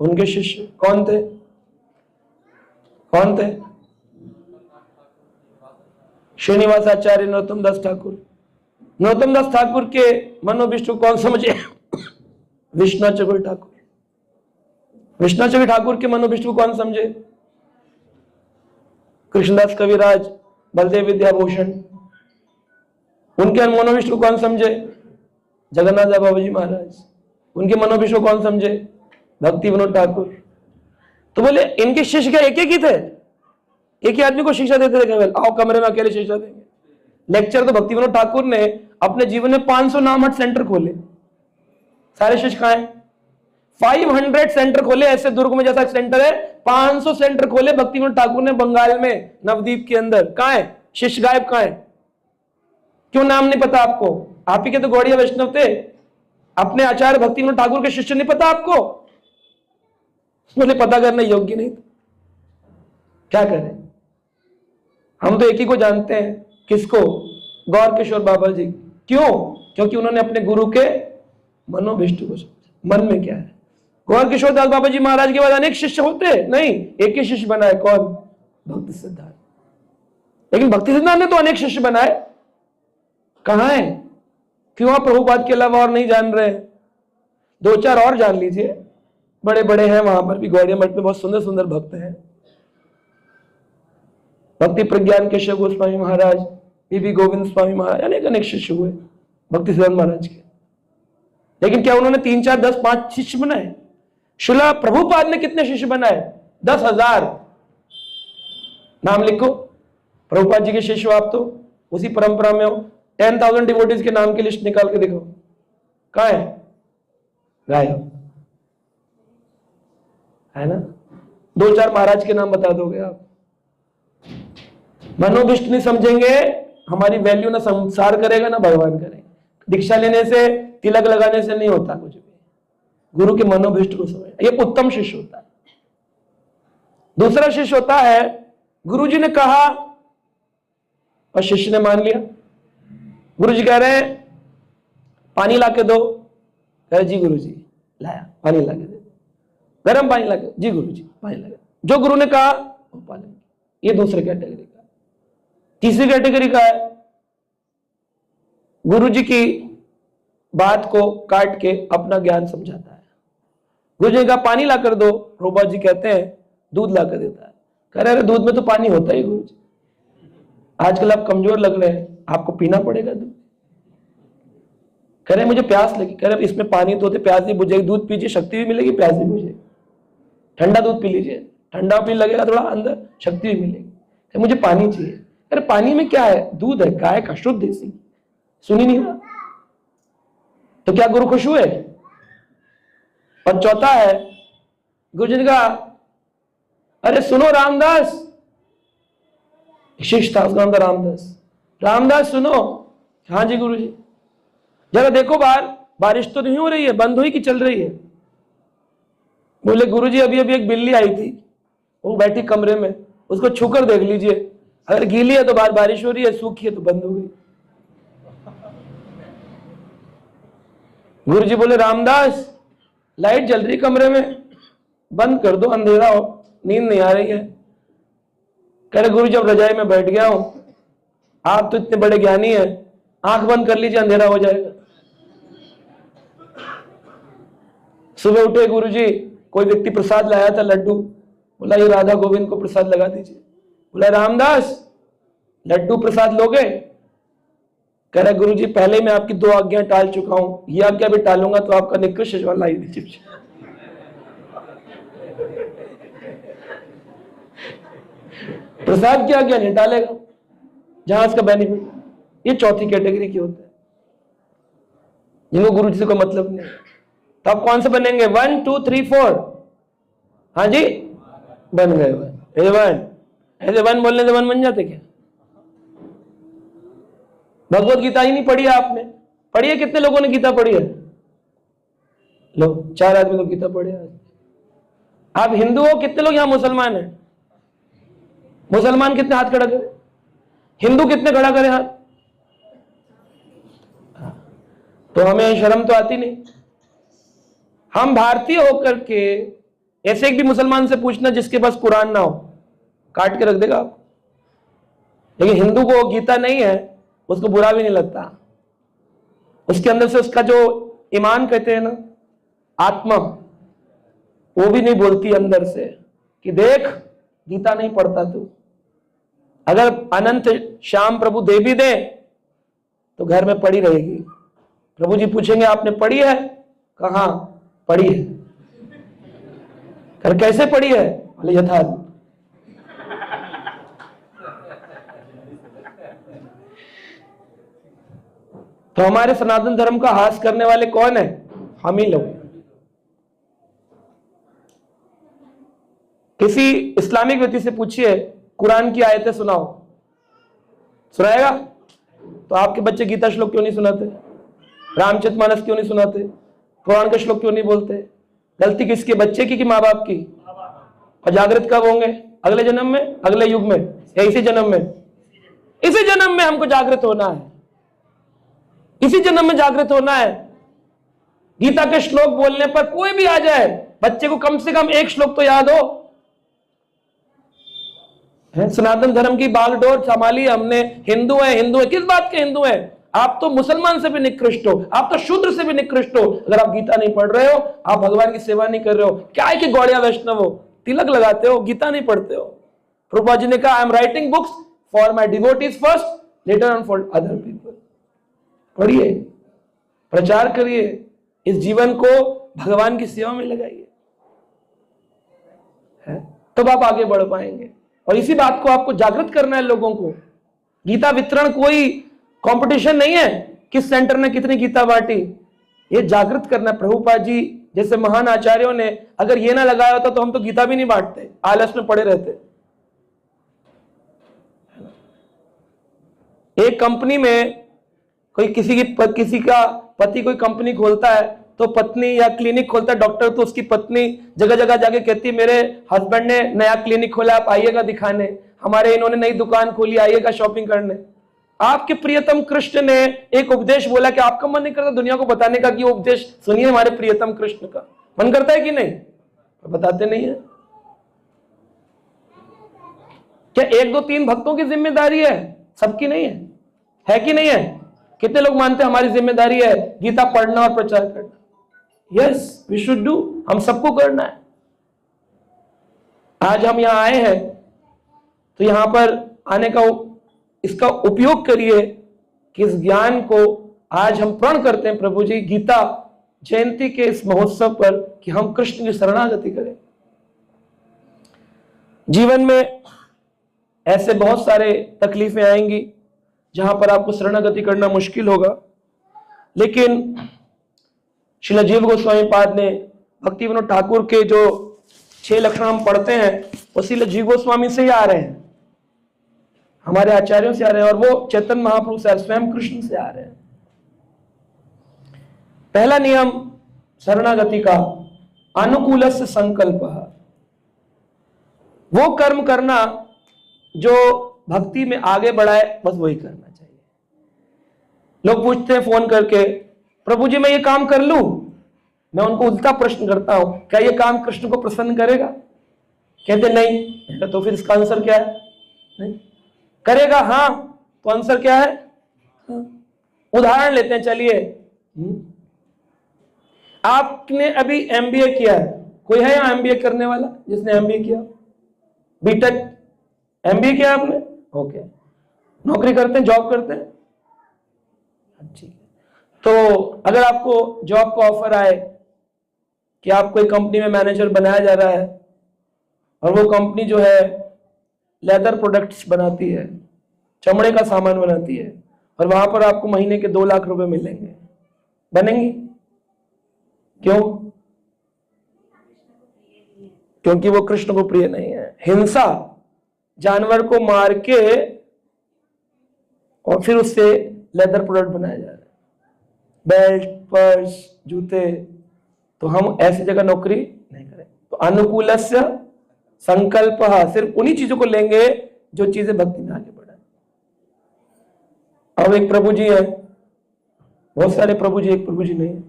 उनके शिष्य। कौन थे? कौन थे? श्रीनिवासाचार्य नरोत्तम दास ठाकुर। नरोत्तम दास ठाकुर के मनोभिष्ट को कौन समझे? विश्वनाथ चक्रवर्ती ठाकुर। विश्वनाथ चक्रवर्ती ठाकुर के मनोभिष्ट को कौन समझे? कृष्णदास कविराज, बलदेव विद्याभूषण। उनके मनोभिष्ट को कौन समझे? जगन्नाथ बाबा जी महाराज। उनके मनोभिष्ट को कौन समझे? भक्ति विनोद ठाकुर। तो बोले इनके शिष्य क्या एक ही थे? एक ही आदमी को शिक्षा देते थे केवल? आओ कमरे में अकेले शिक्षा देंगे। लेक्चर तो भक्ति विनोद ठाकुर ने अपने जीवन में 500 नामहट सेंटर खोले। सारे शिष्य कहां हैं? 500 सेंटर खोले। ऐसे दुर्ग में जैसा सेंटर है 500 सेंटर खोले भक्ति विनोद ठाकुर ने बंगाल में, नवद्वीप के अंदर। कहां है शिष्य? गायब कहां है? क्यों नाम नहीं पता आपको? आप ही के तो गौड़िया वैष्णव थे। अपने आचार्य भक्ति विनोद ठाकुर के शिष्य नहीं पता आपको? बोले पता करना योग्य नहीं था। क्या करें? हम तो एक ही को जानते हैं। किसको? गौर किशोर बाबा जी। क्यों? क्योंकि उन्होंने अपने गुरु के मनोभिष्ट को समझा। मन में क्या है? गौर किशोर दास बाबा जी महाराज के बाद अनेक शिष्य होते नहीं, एक ही शिष्य बनाए। कौन? भक्ति सिद्धांत। लेकिन भक्ति सिद्धांत ने तो अनेक शिष्य बनाए। कहां है? क्यों आप प्रभुपाद के अलावा और नहीं जान रहे? 2-4 और जान लीजिए, बड़े बड़े हैं वहां पर भी। गौड़िया मठ में बहुत सुंदर सुंदर भक्त हैं। भक्ति प्रज्ञान केशव गोस्वामी महाराज, बीबी गोविंद स्वामी महाराज, अनेक अनेक शिष्य हुए भक्ति सिद्धांत महाराज के। लेकिन क्या उन्होंने 3, 4, 10, 5 शिष्य बनाए? शिला प्रभुपाद ने कितने शिष्य बनाए? 10,000। नाम लिखो प्रभुपाद जी के शिष्य। आप तो उसी परंपरा में हो। 10,000 डिवोटीज के नाम की लिस्ट निकाल के देखो, कहां है? गायब है ना। 2-4 महाराज के नाम बता दोगे आप। मनोभिष्ट नहीं समझेंगे, हमारी वैल्यू ना संसार करेगा ना भगवान करेगा। दीक्षा लेने से, तिलक लगाने से नहीं होता कुछ भी। गुरु के मनोभिष्ट को समझ, ये उत्तम शिष्य होता है। दूसरा शिष्य होता है, गुरु जी ने कहा और शिष्य ने मान लिया। गुरु जी कह रहे हैं पानी लाके दो, कह रहे जी गुरु जी। लाया पानी लाके दे। गर्म पानी लाके, जी गुरु जी पानी लाके। जो गुरु ने कहा वो पालन। ये दूसरे कैटेगरी का। तीसरी कैटेगरी का है, गुरु जी की बात को काट के अपना ज्ञान समझाता है। गुरु जी ने कहा पानी लाकर दो, प्रभुपाद जी कहते हैं दूध लाकर देता है। कह रहे दूध में तो पानी होता ही गुरु जी। आजकल आप कमजोर लग रहे हैं, आपको पीना पड़ेगा दूध। कह रहे मुझे प्यास लगी। कह रहे इसमें पानी तो होते, प्यास नहीं बुझेगी। दूध पीजिए, शक्ति भी मिलेगी, प्यास भी बुझेगी। ठंडा दूध पी लीजिए, ठंडा पी लगेगा थोड़ा, अंदर शक्ति भी मिलेगी। मुझे पानी चाहिए। अरे पानी में क्या है? दूध है, गाय का, शुद्ध देसी। सुनी नहीं रहा? तो क्या गुरु खुश हुए? और चौथा है, गुरु जी ने कहा अरे सुनो रामदास। शिष्य था, उसका नाम था रामदास। रामदास सुनो। हाँ जी गुरु जी। जरा देखो बाहर, बारिश तो नहीं हो रही है, बंद हुई कि चल रही है? बोले गुरु जी अभी अभी एक बिल्ली आई थी, वो बैठी कमरे में, उसको छूकर देख लीजिए। अगर गीली है तो बाहर बारिश हो रही है, सूखी है तो बंद हो गई। गुरु जी बोले रामदास लाइट जल रही कमरे में, बंद कर दो, अंधेरा हो, नींद नहीं आ रही है। कह रहे गुरु जब रजाई में बैठ गया हूं, आप तो इतने बड़े ज्ञानी हैं, आंख बंद कर लीजिए, अंधेरा हो जाएगा। सुबह उठे गुरु जी, कोई व्यक्ति प्रसाद लाया था, लड्डू। बोला ये राधा गोविंद को प्रसाद लगा दीजिए। बोला रामदास लड्डू प्रसाद लोगे? कह रहा गुरु जी पहले मैं आपकी 2 आज्ञा टाल चुका हूं, ये आज्ञा भी टालूंगा तो आपका निकृष्ट यजमान लाई दीजिए। प्रसाद की आज्ञा नहीं टालेगा, जहां इसका बेनिफिट। ये चौथी कैटेगरी की होता है, जिनको गुरु जी से कोई मतलब नहीं। तो आप कौन से बनेंगे? 1, 2, 3, 4? हाँ जी बन गए वन। ऐसे वन बोलने से वन बन जाते क्या? भगवत गीता ही नहीं पढ़ी आपने? पढ़ी है? कितने लोगों ने गीता पढ़ी है? लो 4 आदमी तो गीता पढ़े। आप हिंदू हो, कितने लोग यहां मुसलमान हैं? मुसलमान कितने हाथ खड़ा करें? हिंदू कितने खड़ा करें हाथ? तो हमें शर्म तो आती नहीं। हम भारतीय होकर के ऐसे एक भी मुसलमान से पूछना जिसके पास कुरान ना हो, काट के रख देगा आप। लेकिन हिंदू को गीता नहीं है, उसको बुरा भी नहीं लगता। उसके अंदर से उसका जो ईमान कहते हैं ना, आत्मा, वो भी नहीं बोलती अंदर से कि देख गीता नहीं पढ़ता तू। अगर अनंत श्याम प्रभु दे भी दे तो घर में पड़ी रहेगी। प्रभु जी पूछेंगे आपने पढ़ी है? कहा पढ़ी है। कर कैसे पढ़ी है? बोले यथार्थ। तो हमारे सनातन धर्म का हास करने वाले कौन है? हम ही लोग। किसी इस्लामिक व्यक्ति से पूछिए कुरान की आयतें सुनाओ, सुनाएगा? तो आपके बच्चे गीता श्लोक क्यों नहीं सुनाते? रामचरितमानस क्यों नहीं सुनाते? कुरान के श्लोक क्यों नहीं बोलते? गलती किसकी? बच्चे की कि माँ बाप की? और जागृत कब होंगे? अगले जन्म में, अगले युग में, या इसी जन्म में? इसी जन्म में हमको जागृत होना है, इसी जन्म में जागृत होना है। गीता के श्लोक बोलने पर कोई भी आ जाए, बच्चे को कम से कम एक श्लोक तो याद हो। सनातन धर्म की बागडोर संभाली हमने। हिंदू है, हिंदू है, किस बात के हिंदू है? आप तो मुसलमान से भी निकृष्ट हो, आप तो शूद्र से भी निकृष्ट हो। अगर आप गीता नहीं पढ़ रहे हो, आप भगवान की सेवा नहीं कर रहे हो। क्या है कि गौड़िया वैष्णव हो, तिलक लगाते हो, गीता नहीं पढ़ते हो। प्रभुपाद जी ने कहा I am writing books for my devotees first, later on for other people. पढ़िए, प्रचार करिए, इस जीवन को भगवान की सेवा में लगाइए, तब आप आगे बढ़ पाएंगे। और इसी बात को आपको जागृत करना है लोगों को। गीता वितरण कोई कंपटीशन नहीं है, किस सेंटर ने कितनी गीता बांटी, ये जागृत करना। प्रभुपाद जी जैसे महान आचार्यों ने अगर ये ना लगाया होता तो हम तो गीता भी नहीं बांटते, आलस में पड़े रहते। एक कंपनी में कोई किसी का पति कोई कंपनी खोलता है तो पत्नी, या क्लिनिक खोलता है डॉक्टर, तो उसकी पत्नी जगह जगह जाके कहती है मेरे हस्बैंड ने नया क्लिनिक खोला, आप आइएगा दिखाने, हमारे इन्होंने नई दुकान खोली, आइएगा शॉपिंग करने। आपके प्रियतम कृष्ण ने एक उपदेश बोला कि आपका मन नहीं करता दुनिया को बताने का कि वो उपदेश सुनिए हमारे प्रियतम कृष्ण का? मन करता है कि नहीं? बताते नहीं है। क्या 1 2 3 भक्तों की जिम्मेदारी है? सबकी नहीं है कि नहीं है? कितने लोग मानते हैं हमारी जिम्मेदारी है गीता पढ़ना और प्रचार करना? यस, वी शुड डू, हम सबको करना है। आज हम यहां आए हैं तो यहां पर आने का इसका उपयोग करिए कि इस ज्ञान को आज हम प्रण करते हैं प्रभु जी गीता जयंती के इस महोत्सव पर कि हम कृष्ण की शरणागति करें। जीवन में ऐसे बहुत सारे तकलीफें आएंगी जहां पर आपको शरणागति करना मुश्किल होगा, लेकिन श्रील जीव गोस्वामी पाद ने भक्ति विनोद ठाकुर के जो 6 लक्षण हम पढ़ते हैं वो श्रील जीव गोस्वामी से ही आ रहे हैं, हमारे आचार्यों से आ रहे हैं, और वो चैतन्य महाप्रभु से स्वयं कृष्ण से आ रहे हैं। पहला नियम शरणागति का, अनुकूलस्य संकल्पः, वो कर्म करना जो भक्ति में आगे बढ़ाए, बस वही करना चाहिए। लोग पूछते हैं फोन करके प्रभु जी मैं ये काम कर लूं, मैं उनको उल्टा प्रश्न करता हूं क्या ये काम कृष्ण को प्रसन्न करेगा? कहते नहीं। तो फिर इसका आंसर क्या है? नहीं करेगा। हाँ, तो आंसर क्या है? उदाहरण लेते हैं, चलिए। आपने अभी एमबीए किया है, कोई है यहाँ एमबीए करने वाला जिसने एमबीए किया? बीटेक एमबीए किया आपने? ओके, नौकरी करते हैं, जॉब करते हैं? ठीक है। तो अगर आपको जॉब का ऑफर आए कि आप कोई कंपनी में मैनेजर बनाया जा रहा है और वो कंपनी जो है लेदर प्रोडक्ट्स बनाती है, चमड़े का सामान बनाती है, और वहां पर आपको महीने के 2 लाख रुपए मिलेंगे, बनेंगी? क्यों? क्योंकि वो कृष्ण को प्रिय नहीं है। हिंसा, जानवर को मार के और फिर उससे लेदर प्रोडक्ट बनाया जा रहा है, बेल्ट, पर्स, जूते। तो हम ऐसी जगह नौकरी नहीं करें। तो अनुकूलस्य संकल्पः, सिर्फ उन्हीं चीजों को लेंगे जो चीजें भक्ति में आगे बढ़ाए। अब एक प्रभु जी है, बहुत सारे प्रभु जी, एक प्रभु जी नहीं है,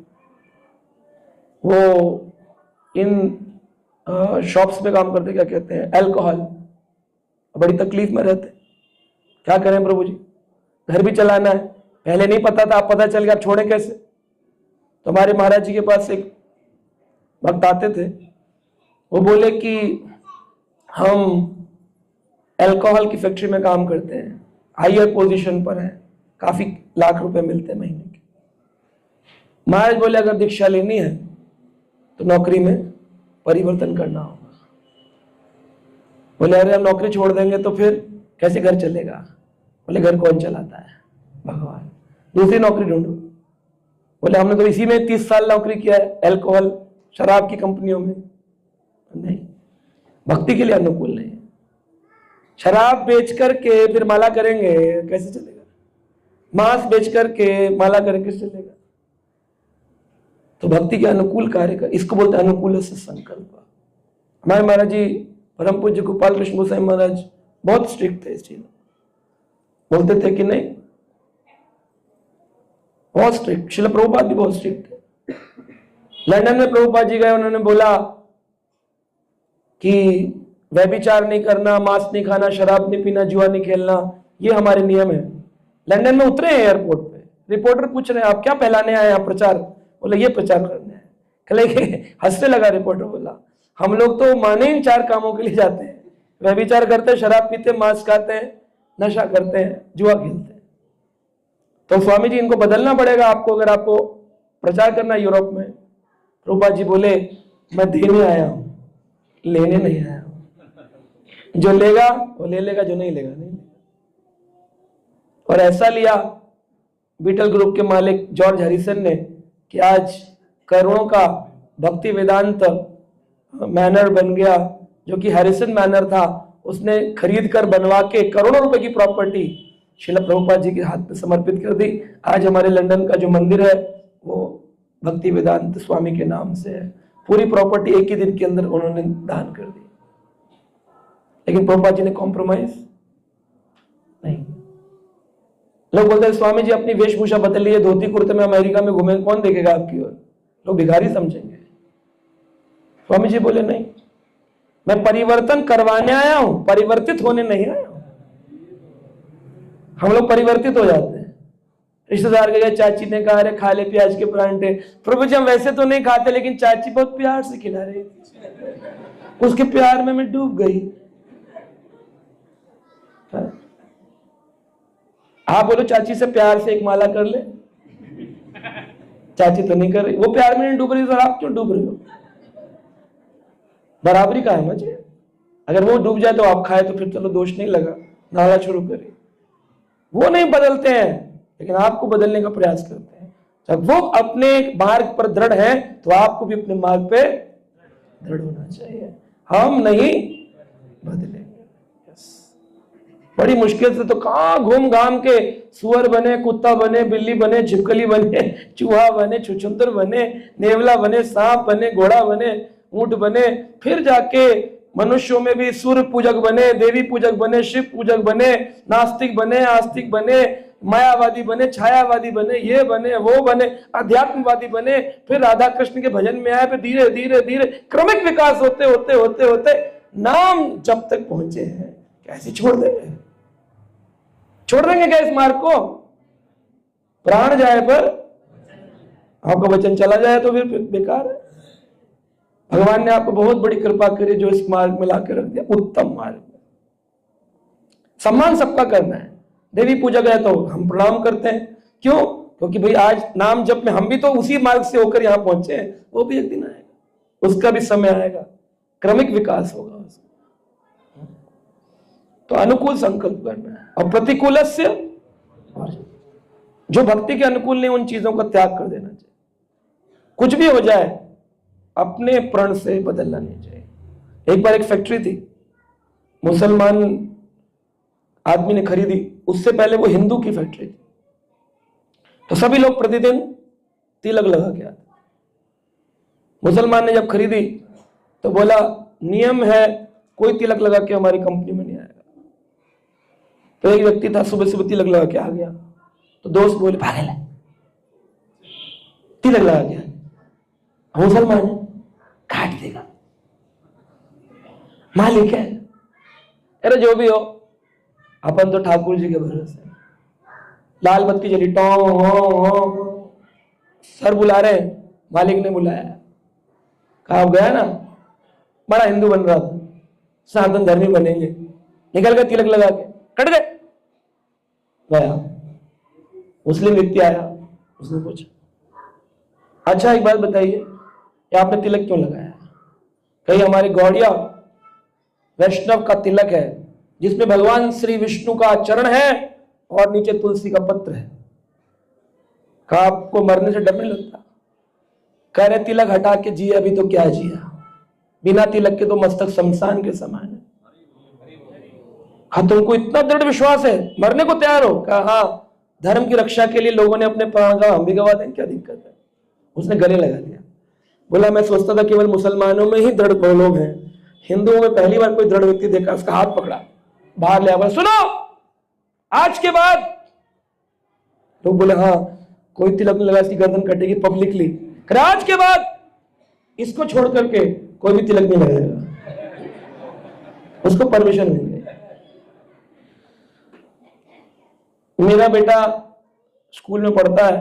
वो इन शॉप्स में काम करते, क्या कहते हैं, अल्कोहल, बड़ी तकलीफ में रहते। क्या करें प्रभु जी, घर भी चलाना है, पहले नहीं पता था, अब पता चल गया, अब छोड़े कैसे। तो हमारे महाराज जी के पास एक भक्त आते थे, वो बोले कि हम अल्कोहल की फैक्ट्री में काम करते हैं, हायर पोजीशन पर है, काफी लाख रुपए मिलते हैं महीने के। महाराज बोले अगर दीक्षा लेनी है तो नौकरी में परिवर्तन करना होगा। बोले अरे हम नौकरी छोड़ देंगे तो फिर कैसे घर चलेगा। बोले घर कौन चलाता है, भगवान, दूसरी नौकरी ढूंढो। बोले हमने तो इसी में 30 साल नौकरी किया है, अल्कोहल शराब की कंपनियों में। नहीं, भक्ति के लिए अनुकूल नहीं है। शराब बेच करके फिर माला करेंगे कैसे चलेगा, मांस बेच करके माला करेंगे कैसे चलेगा। तो भक्ति के अनुकूल कार्य कर, इसको बोलते हैं अनुकूल से संकल्प। हमारे महाराज जी परम पूज्य गोपाल कृष्ण गोसाई महाराज बहुत स्ट्रिक्ट थे इस चीज में, बोलते थे कि नहीं, बहुत स्ट्रिक्ट। श्रील प्रभुपाद भी बहुत स्ट्रिक्ट थे। लंदन में प्रभुपाद जी गए, उन्होंने बोला कि व्यभिचार नहीं करना, मांस नहीं खाना, शराब नहीं पीना, जुआ नहीं खेलना, ये हमारे नियम है। लंदन में उतरे हैं एयरपोर्ट पे, रिपोर्टर पूछ रहे हैं आप क्या फैलाने आए हैं प्रचार। बोले ये प्रचार करने हैं। कल हंसने लगा रिपोर्टर, बोला हम लोग तो माने इन 4 कामों के लिए जाते हैं, व्यभिचार करते हैं, शराब पीते हैं, मांस खाते हैं, नशा करते हैं, जुआ खेलते हैं। तो स्वामी जी इनको बदलना पड़ेगा आपको, अगर आपको प्रचार करना है यूरोप में। प्रभुपाद जी बोले मैं देने आया हूं, लेने नहीं आया हूं। जो लेगा वो ले लेगा, जो नहीं लेगा नहीं। और ऐसा लिया बीटल ग्रुप के मालिक जॉर्ज हैरिसन ने कि आज करोड़ों का भक्ति वेदांत मैनर बन गया, जो कि हैरिसन मैनर था, उसने खरीद कर बनवा के करोड़ों रुपए की प्रॉपर्टी श्रील प्रभुपाद जी के हाथ में समर्पित कर दी। आज हमारे लंदन का जो मंदिर है वो भक्ति वेदांत स्वामी के नाम से है। पूरी प्रॉपर्टी एक ही दिन के अंदर उन्होंने दान कर दी। लेकिन प्रभुपाद जी ने कॉम्प्रोमाइज नहीं। लोग बोलते हैं स्वामी जी अपनी वेशभूषा बदल ली है, धोती कुर्ते में अमेरिका में घूमे, कौन देखेगा आपकी ओर, लोग भिखारी समझेंगे। स्वामी जी बोले नहीं, मैं परिवर्तन करवाने आया हूं, परिवर्तित होने नहीं आया हूं। हम लोग परिवर्तित हो जाते हैं। रिश्तेदार के गए, चाची ने कहा अरे खा ले प्याज के परांठे। प्रभु जी हम वैसे तो नहीं खाते, लेकिन चाची बहुत प्यार से खिला रही थी, उसके प्यार में मैं डूब गई। आप बोलो चाची से प्यार से एक माला कर ले, चाची तो नहीं कर रही, वो प्यार में नहीं डूब रही, सर आप क्यों डूब रहे हो। बराबरी का है मुझे, अगर वो डूब जाए तो आप खाए तो फिर चलो दोष नहीं लगा, नाला शुरू करे। वो नहीं बदलते हैं, लेकिन आपको बदलने का प्रयास करते हैं। जब वो अपने मार्ग पर दृढ़ है तो आपको भी अपने मार्ग पे दृढ़ होना चाहिए। हम नहीं बदलेंगे। बड़ी मुश्किल से तो कहां घूम घाम के सुअर बने, कुत्ता बने, बिल्ली बने, छिपकली बने, चूहा बने, छुछुंदर बने, नेवला बने, सांप बने, घोड़ा बने, ऊंट बने, फिर जाके मनुष्यों में भी सूर्य पूजक बने, देवी पूजक बने, शिव पूजक बने, नास्तिक बने, आस्तिक बने, मायावादी बने, छायावादी बने, ये बने, वो बने, अध्यात्मवादी बने, फिर राधा कृष्ण के भजन में आए, फिर धीरे धीरे धीरे क्रमिक विकास होते होते होते होते नाम जब तक पहुंचे हैं। कैसे छोड़ देंगे, छोड़ देंगे क्या इस मार्ग को। प्राण जाए पर आपका वचन चला जाए तो फिर बेकार है। भगवान ने आपको बहुत बड़ी कृपा करी जो इस मार्ग में लाकर रख दिया, उत्तम मार्ग में। सम्मान सबका करना है। देवी पूजा गए तो हम प्रणाम करते हैं, क्यों, क्योंकि भाई आज नाम जप में हम भी तो उसी मार्ग से होकर यहां पहुंचे हैं। वो भी एक दिन आएगा, उसका भी समय आएगा, क्रमिक विकास होगा उसका। तो अनुकूल संकल्प करना है और प्रतिकूल से, जो भक्ति के अनुकूल नहीं उन चीजों का त्याग कर देना चाहिए। कुछ भी हो जाए अपने प्रण से बदलना नहीं चाहिए। एक बार एक फैक्ट्री थी, मुसलमान आदमी ने खरीदी, उससे पहले वो हिंदू की फैक्ट्री थी। तो सभी लोग प्रतिदिन तिलक लगा के आते। मुसलमान ने जब खरीदी तो बोला नियम है कोई तिलक लगा के हमारी कंपनी में नहीं आएगा। तो एक व्यक्ति था सुबह सुबह तिलक लगा के आ गया, तो दोस्त बोले पागल है, तिलक लगा गया, मुसलमान है, काट देगा, मालिक है। अरे जो भी हो, अपन तो ठाकुर जी के भरोसे। लाल बत्ती जली, टो हो, सर बुला रहे, मालिक ने बुलाया, कहा गया ना, बड़ा हिंदू बन रहा था, सनातन धर्मी बनेंगे, निकल गए तिलक लगा के, कट गए। गया मुस्लिम व्यक्ति आया, उसने पूछा अच्छा एक बात बताइए, ये आपने तिलक क्यों लगाया? कहीं हमारे गौड़िया वैष्णव का तिलक है जिसमें भगवान श्री विष्णु का चरण है और नीचे तुलसी का पत्र है। कहा आपको मरने से डर नहीं लगता? कह रहे तिलक हटा के जिए अभी तो क्या जिया, बिना तिलक के तो मस्तक शमशान के समान है। हाँ तुमको इतना दृढ़ विश्वास है, मरने को तैयार हो? कहा हाँ, धर्म की रक्षा के लिए लोगों ने अपने प्राण गंवाए, हम भी गवा दें, क्या दिक्कत है? उसने गले लगा दिया। बोला मैं सोचता था केवल मुसलमानों में ही दृढ़ लोग हैं, हिंदुओं में पहली बार कोई दृढ़ व्यक्ति देखा। उसका हाथ पकड़ा, बाहर ले आया, सुनो आज के बाद। लोग बोले हाँ, कोई तिलक नहीं लगा, इसकी गर्दन कटेगी पब्लिकली। आज के बाद इसको छोड़ करके कोई भी तिलक नहीं लगाएगा, उसको परमिशन नहीं है। मेरा बेटा स्कूल में पढ़ता है,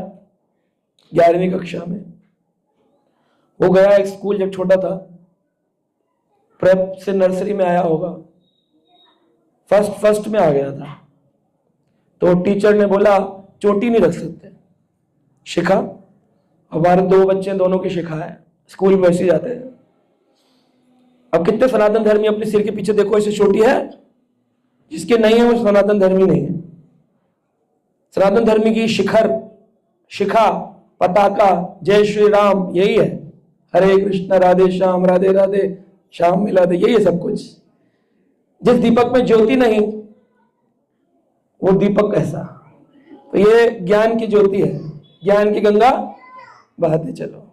11वीं कक्षा में। वो गया एक स्कूल जब छोटा था, प्रेप से नर्सरी में आया होगा, फर्स्ट में आ गया था। तो टीचर ने बोला चोटी नहीं रख सकते, शिखा। हमारे 2 बच्चे, दोनों की शिखा है, स्कूल में वैसे जाते हैं। अब कितने सनातन धर्मी अपने सिर के पीछे देखो ऐसे चोटी है, जिसके नहीं है वो सनातन धर्मी नहीं है। सनातन धर्मी की शिखा, पताका जय श्री राम यही है, हरे कृष्ण राधे श्याम राधे राधे श्याम मिला दे, यही है सब कुछ। जिस दीपक में ज्योति नहीं वो दीपक कैसा? तो ये ज्ञान की ज्योति है, ज्ञान की गंगा बहाते चलो।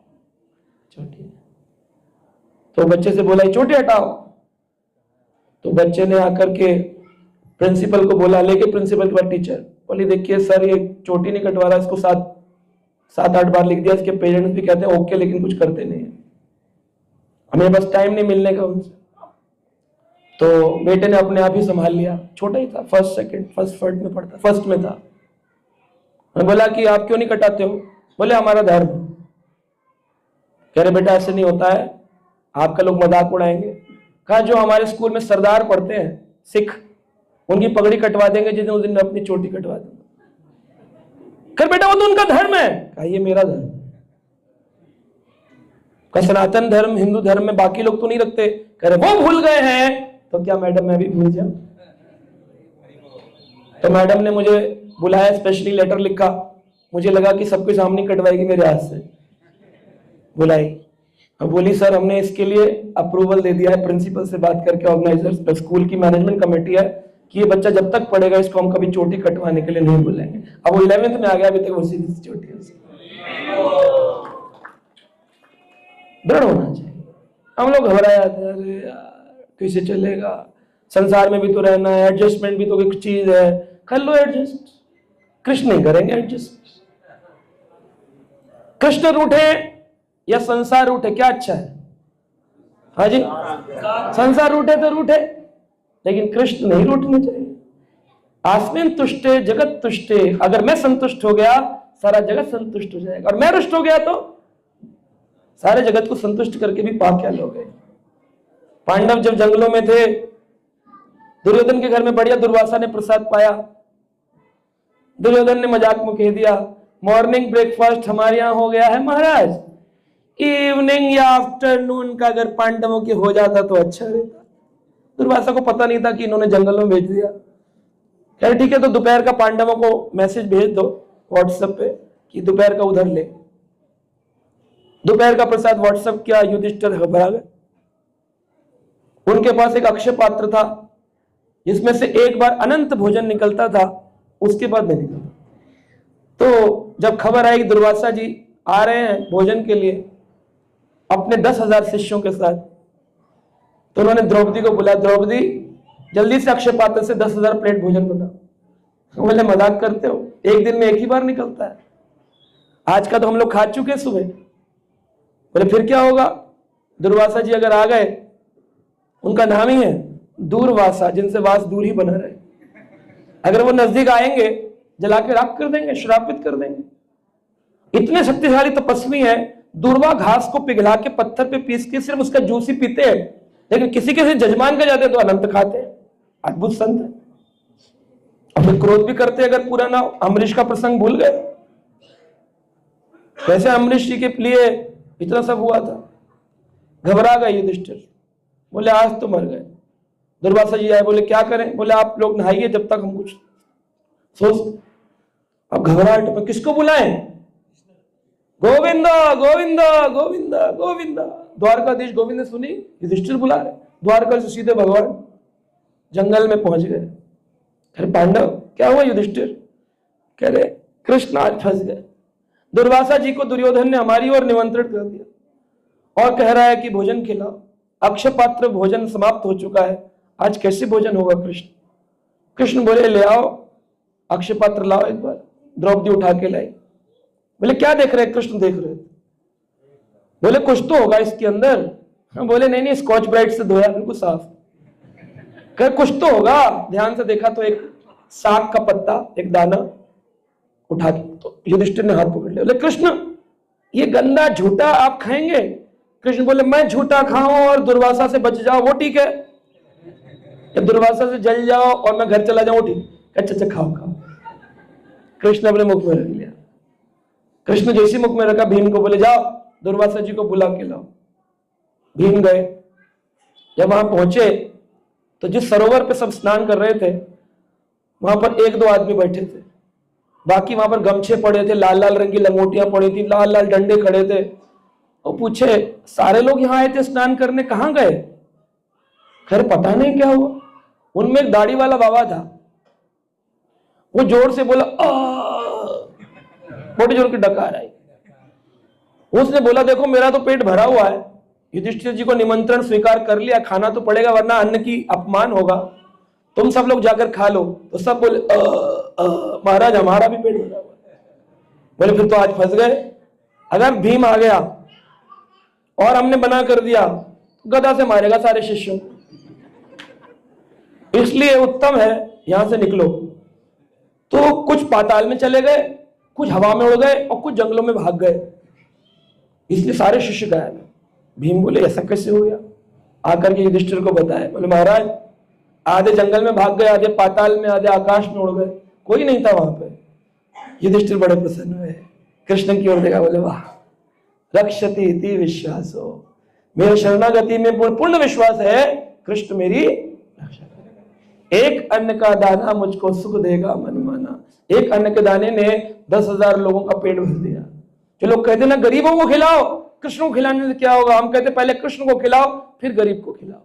चोटी तो बच्चे से बोला चोटी हटाओ। तो बच्चे ने आकर के प्रिंसिपल को बोला, लेके प्रिंसिपल के बाद टीचर बोली देखिए सर ये चोटी नहीं कटवा रहा, इसको 7-8 बार लिख दिया, इसके पेरेंट्स भी कहते हैं ओके लेकिन कुछ करते नहीं है, हमें बस टाइम नहीं मिलने का उनसे। तो बेटे ने अपने आप ही संभाल लिया, छोटा ही था, फर्स्ट में था। मैं बोला कि आप क्यों नहीं कटाते हो? बोले हमारा धर्म। कह रहे बेटा ऐसे नहीं होता है, आपका लोग मजाक उड़ाएंगे। कहा जो हमारे स्कूल में सरदार पढ़ते हैं सिख, उनकी पगड़ी कटवा देंगे जिस दिन उस दिन मैं अपनी चोटी कटवा दूंगा। कर बेटा वो तो उनका धर्म है। कहा ये मेरा धर्म। का सनातन धर्म हिंदू धर्म में बाकी लोग तो नहीं रखते। कह रहे वो भूल गए हैं तो क्या मैडम मैं भी भूल जाऊं? तो मैडम ने मुझे बुलाया, स्पेशली लेटर लिखा, मुझे लगा कि सबके सामने कटवाएगी मेरे हाथ से। बुलाई, अब बोली सर हमने इसके लिए अप्रूवल दे दिया है प्रिंसिपल से बात करके, ऑर्गेनाइजर्स स्कूल की मैनेजमेंट कमेटी है कि ये बच्चा जब तक पढ़ेगा इसको हम कभी चोटी कटवाने के लिए नहीं बोलेंगे। अब वो 11th में आ गया, अभी तक उसी चोटी है। दृढ़ होना चाहिए। हम लोग घबरा जाते हैं, अरे यार कैसे चलेगा, संसार में भी तो रहना है, एडजस्टमेंट भी तो एक चीज है, कर लो एडजस्ट। कृष्ण नहीं करेंगे एडजस्ट। कृष्ण रूठे या संसार रूठे क्या अच्छा है? हाँ जी, संसार रूठे तो रूठे, लेकिन कृष्ण नहीं रूठने चाहिए। आस्मिन तुष्टे जगत तुष्टे, अगर मैं संतुष्ट हो गया सारा जगत संतुष्ट हो जाएगा, और मैं रुष्ट हो गया तो सारे जगत को संतुष्ट करके भी पाप क्या लोगे। पांडव जब जंगलों में थे, दुर्योधन के घर में बढ़िया दुर्वासा ने प्रसाद पाया। दुर्योधन ने मजाक में कह दिया मॉर्निंग ब्रेकफास्ट हमारे यहाँ हो गया है महाराज, इवनिंग या आफ्टरनून का अगर पांडवों की हो जाता तो अच्छा रहता। दुर्वासा को पता नहीं था कि इन्होंने जंगलों में भेज दिया। कह ठीक है तो दोपहर का पांडवों को मैसेज भेज दो व्हाट्सएप पे कि दोपहर का उधर ले। दोपहर का प्रसाद व्हाट्सएप किया, युधिष्ठिर घबरा गए। उनके पास एक अक्षय पात्र था जिसमें से एक बार अनंत भोजन निकलता था, उसके बाद नहीं निकलता। तो जब खबर आई दुर्वासा जी आ रहे हैं भोजन के लिए अपने 10,000 शिष्यों के साथ, तो उन्होंने द्रौपदी को बुलाया, द्रौपदी जल्दी से अक्षय पात्र से 10,000 प्लेट भोजन बनाओ। बोले मजाक करते हो, एक दिन में एक ही बार निकलता है, आज का तो हम लोग खा चुके सुबह। बोले फिर क्या होगा? दुर्वासा जी अगर आ गए, उनका नाम ही है दूरवासा, जिनसे वास दूर ही बना रहे। अगर वो नजदीक आएंगे जला के राख कर देंगे, श्रापित कर देंगे। इतने शक्तिशाली तपस्वी हैं, दूर्वा घास को पिघला के पत्थर पे पीस के सिर्फ उसका जूस ही पीते हैं, लेकिन किसी किसी जजमान का जाते तो अनंत खाते हैं। अद्भुत संत है। और फिर क्रोध भी करते अगर पूरा ना। अम्बरीश का प्रसंग भूल गए, कैसे अम्बरीश जी के लिए इतना सब हुआ था। घबरा गए युधिष्ठिर, बोले आज तो मर गए। दुर्वासा जी आए, बोले क्या करें? बोले आप लोग नहाइए जब तक हम कुछ सोच। अब घबराहट में किसको बुलाएं? गोविंदा गोविंदा गोविंदा गोविंदा। द्वारकाधीश गोविंद ने सुनी युधिष्ठिर बुला रहे, द्वारका से सीधे भगवान जंगल में पहुंच गए। अरे पांडव क्या हुआ? युधिष्ठिर कह रहे कृष्ण आज फंस गए। दुर्वासा जी को दुर्योधन ने हमारी ओर निमंत्रित कर दिया और कह रहा है कि भोजन खिलाओ। अक्षय पात्र भोजन समाप्त हो चुका है, आज कैसे भोजन होगा? कृष्ण कृष्ण बोले ले आओ अक्षय पात्र लाओ एक बार। द्रौपदी उठा के लाई। बोले क्या देख रहे? कृष्ण देख रहे। बोले कुछ तो होगा इसके अंदर। हाँ, बोले नहीं नहीं स्कॉच ब्राइट से धोया बिल्कुल साफ। कर कुछ तो होगा। ध्यान से देखा तो एक साग का पत्ता, एक दाना उठा के, तो युधिष्ठिर ने हाथ पकड़ लिया। बोले कृष्ण ये गंदा झूठा आप खाएंगे? कृष्ण बोले मैं झूठा खाऊं और दुर्वासा से बच जाओ वो ठीक है, या दुर्वासा से जल जाओ और मैं घर चला जाऊं ठीक? अच्छा अच्छा खाओ खाओ। कृष्ण अपने मुख में रख लिया। कृष्ण जैसे मुख में रखा भीम को बोले जाओ दुर्वासा जी को बुला के लाओ। भीम गए। जब वहां पहुंचे तो जिस सरोवर पे सब स्नान कर रहे थे वहां पर एक दो आदमी बैठे थे, बाकी वहां पर गमछे पड़े थे, लाल लाल रंग की लंगोटियां पड़ी थी, लाल लाल डंडे खड़े थे। और पूछे सारे लोग यहाँ आए थे स्नान करने, कहाँ गए? खैर पता नहीं क्या हुआ। उनमें एक दाढ़ी वाला बाबा था, वो जोर से बोला बड़ी जोर की डकार आई। उसने बोला देखो मेरा तो पेट भरा हुआ है, युधिष्ठिर जी को निमंत्रण स्वीकार कर लिया, खाना तो पड़ेगा वरना अन्न की अपमान होगा, तुम सब लोग जाकर खा लो। तो सब बोले महाराज हमारा भी पेट भरा हुआ है। बोले फिर तो आज फंस गए। अगर भीम आ गया और हमने मना कर दिया गदा से मारेगा सारे शिष्यों, इसलिए उत्तम है यहां से निकलो। तो कुछ पाताल में चले गए, कुछ हवा में उड़ गए और कुछ जंगलों में भाग गए, इसलिए सारे शिष्य गायब। भीम बोले ऐसा कैसे हो गया? आकर के युधिष्ठिर को बताया। बोले महाराज आधे जंगल में भाग गए, आधे पाताल में, आधे आकाश में उड़ गए, कोई नहीं था वहां पे। युधिष्ठिर बड़े प्रसन्न हुए, कृष्ण की ओर देखा, बोले वाह रक्षति इति विश्वासो, मेरे शरणागति में पूर्ण विश्वास है, कृष्ण मेरी रक्षा करेगा। एक अन्न का दाना मुझको सुख देगा मन माना। एक अन्न के दाने ने 10,000 लोगों का पेट भर दिया। जो लोग कहते ना गरीबों को खिलाओ, कृष्ण को खिलाने से क्या होगा? हम कहते पहले कृष्ण को खिलाओ फिर गरीब को खिलाओ,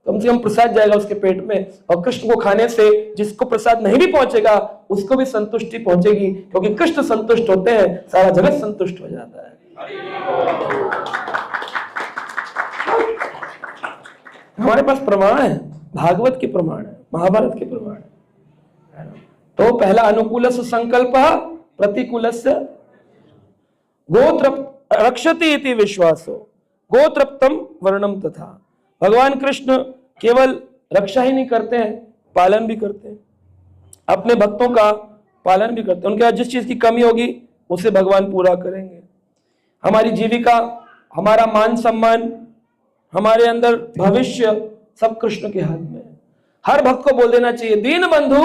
कम से कम प्रसाद जाएगा उसके पेट में। और कृष्ण को खाने से जिसको प्रसाद नहीं भी पहुंचेगा उसको भी संतुष्टि पहुंचेगी, क्योंकि कृष्ण संतुष्ट होते हैं सारा जगत संतुष्ट हो जाता है। हमारे पास प्रमाण है, भागवत के प्रमाण है, महाभारत के प्रमाण है। तो पहला अनुकूलस्य संकल्प प्रतिकूलस्य गोत्र रक्षति इति विश्वासो गोत्रप्तम वर्णम तथा। भगवान कृष्ण केवल रक्षा ही नहीं करते हैं, पालन भी करते हैं, अपने भक्तों का पालन भी करते हैं। उनके जिस चीज की कमी होगी उसे भगवान पूरा करेंगे। हमारी जीविका, हमारा मान सम्मान, हमारे अंदर भविष्य सब कृष्ण के हाथ में है। हर भक्त को बोल देना चाहिए दीन बंधु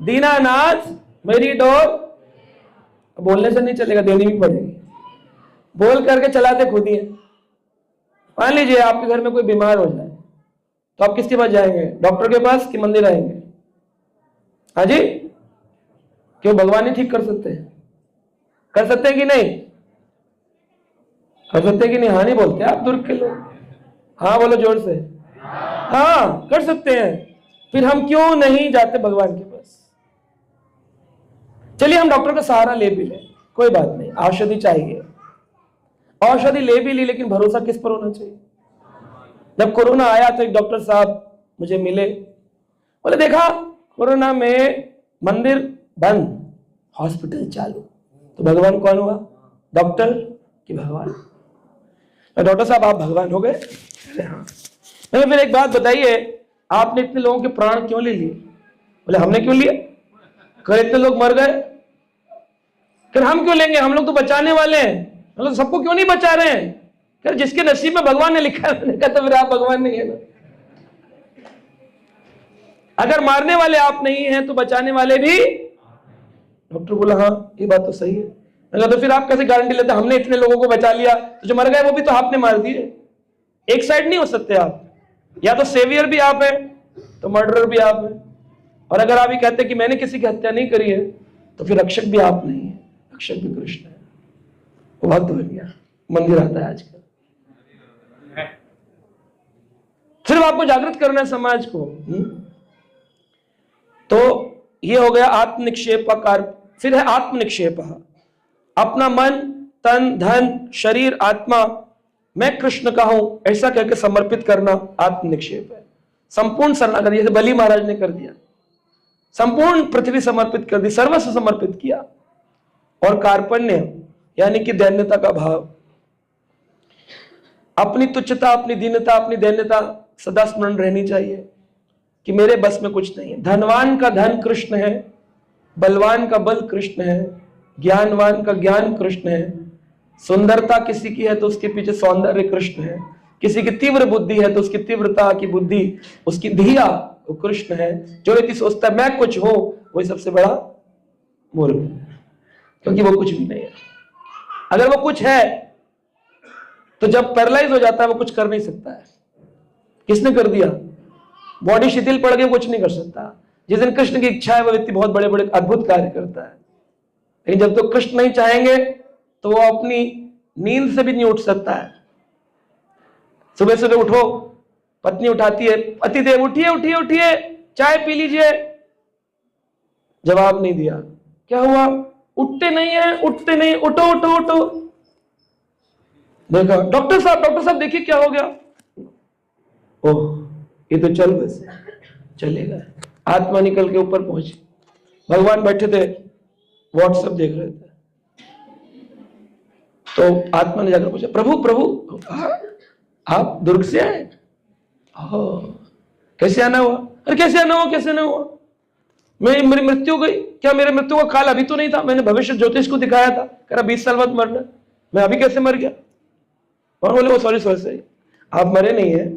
दीनानाथ मेरी डोर। बोलने से नहीं चलेगा, देनी भी पड़ेगी। बोल करके चलाते खुद ही है। मान लीजिए आपके घर में कोई बीमार हो जाए तो आप किसके पास जाएंगे? डॉक्टर के पास कि मंदिर आएंगे? हाँ जी, क्यों? भगवान ही ठीक कर सकते हैं। कर सकते हैं कि नहीं? कर सकते हैं कि नहीं? हाँ नहीं बोलते आप दुर्ग के लोग। हाँ बोलो जोर से। हाँ कर सकते हैं, फिर हम क्यों नहीं जाते भगवान के पास? चलिए हम डॉक्टर का सहारा ले भी ले, कोई बात नहीं, औषधि चाहिए, औषधि ले भी ली, लेकिन भरोसा किस पर होना चाहिए? जब कोरोना आया तो एक डॉक्टर साहब मुझे मिले, बोले देखा कोरोना में मंदिर बंद, हॉस्पिटल चालू, तो भगवान कौन हुआ? डॉक्टर कि भगवान? डॉक्टर साहब आप भगवान हो गए? हाँ। फिर एक बात बताइए, आपने इतने लोगों के प्राण क्यों ले लिए? बोले हमने क्यों लिए? अगर इतने लोग मर गए फिर हम क्यों लेंगे, हम लोग तो बचाने वाले हैं, हम लोग सबको क्यों नहीं बचा रहे हैं? फिर जिसके नसीब में भगवान ने लिखा है, मैंने कहा तो फिर आप भगवान नहीं है ना। अगर मारने वाले आप नहीं हैं तो बचाने वाले भी। डॉक्टर बोला हाँ ये बात तो सही है। मैंने कहा तो फिर आप कैसे गारंटी लेते, हमने इतने लोगों को बचा लिया तो जो मर गए वो भी तो आपने मार दिए। एक साइड नहीं हो सकते आप, या तो सेवियर भी आप है तो मर्डरर भी आप है। और अगर आप ये कहते हैं कि मैंने किसी की हत्या नहीं करी है तो फिर रक्षक भी आप नहीं है, रक्षक भी कृष्ण है। वो भक्त बन गया, मंदिर आता है आजकल। सिर्फ आपको जागृत करना है समाज को। तो ये हो गया आत्मनिक्षेप का कार्य। फिर है आत्मनिक्षेप, अपना मन तन धन शरीर आत्मा मैं कृष्ण का हूं ऐसा कहकर समर्पित करना आत्मनिक्षेप है। संपूर्ण शरणागति, जैसे बलि महाराज ने कर दिया, संपूर्ण पृथ्वी समर्पित कर दी, सर्वस्व समर्पित किया। और कार्पण्य यानी कि दैन्यता का भाव, अपनी तुच्छता अपनी दीनता अपनी दैन्यता सदा स्मरण रहनी चाहिए कि मेरे बस में कुछ नहीं है। धनवान का धन कृष्ण है, बलवान का बल कृष्ण है, ज्ञानवान का ज्ञान कृष्ण है, सुंदरता किसी की है तो उसके पीछे सौंदर्य कृष्ण है, किसी की तीव्र बुद्धि है तो उसकी तीव्रता की बुद्धि उसकी धिया वो कृष्ण है। जो व्यक्ति सोचता है मैं कुछ हूं वही सबसे बड़ा मूर्ख है, क्योंकि वो कुछ भी नहीं है। अगर वो कुछ है तो जब पैरालाइज हो जाता है वो कुछ कर नहीं सकता है। किसने कर दिया? बॉडी शिथिल पड़ गई, कुछ नहीं कर सकता। जिस दिन कृष्ण की इच्छा है वो व्यक्ति बहुत बड़े बड़े अद्भुत कार्य करता है। लेकिन जब तो कृष्ण नहीं चाहेंगे तो वो अपनी नींद से भी नहीं उठ सकता है। सुबह सुबह उठो, पत्नी उठाती है, पतिदेव उठिए उठिए उठिए चाय पी लीजिए, जवाब नहीं दिया। क्या हुआ? उठते नहीं है, उठते नहीं, उठो उठो उठो। देखा डॉक्टर साहब देखिए क्या हो गया। ओह ये तो चल बस चलेगा। आत्मा निकल के ऊपर पहुंची, भगवान बैठे थे व्हाट्सएप देख रहे थे, तो आत्मा ने जाकर पूछा प्रभु प्रभु आप दुर्ग से आए? कैसे आना हुआ? अरे कैसे आना हुआ, कैसे आना हुआ? मेरी मृत्यु हो गई। क्या मेरे मृत्यु का काल अभी तो नहीं था? मैंने भविष्य ज्योतिष को दिखाया था, कह रहा 20 साल बाद मरना। मैं अभी कैसे मर गया? और बोले वो सॉरी आप मरे नहीं है,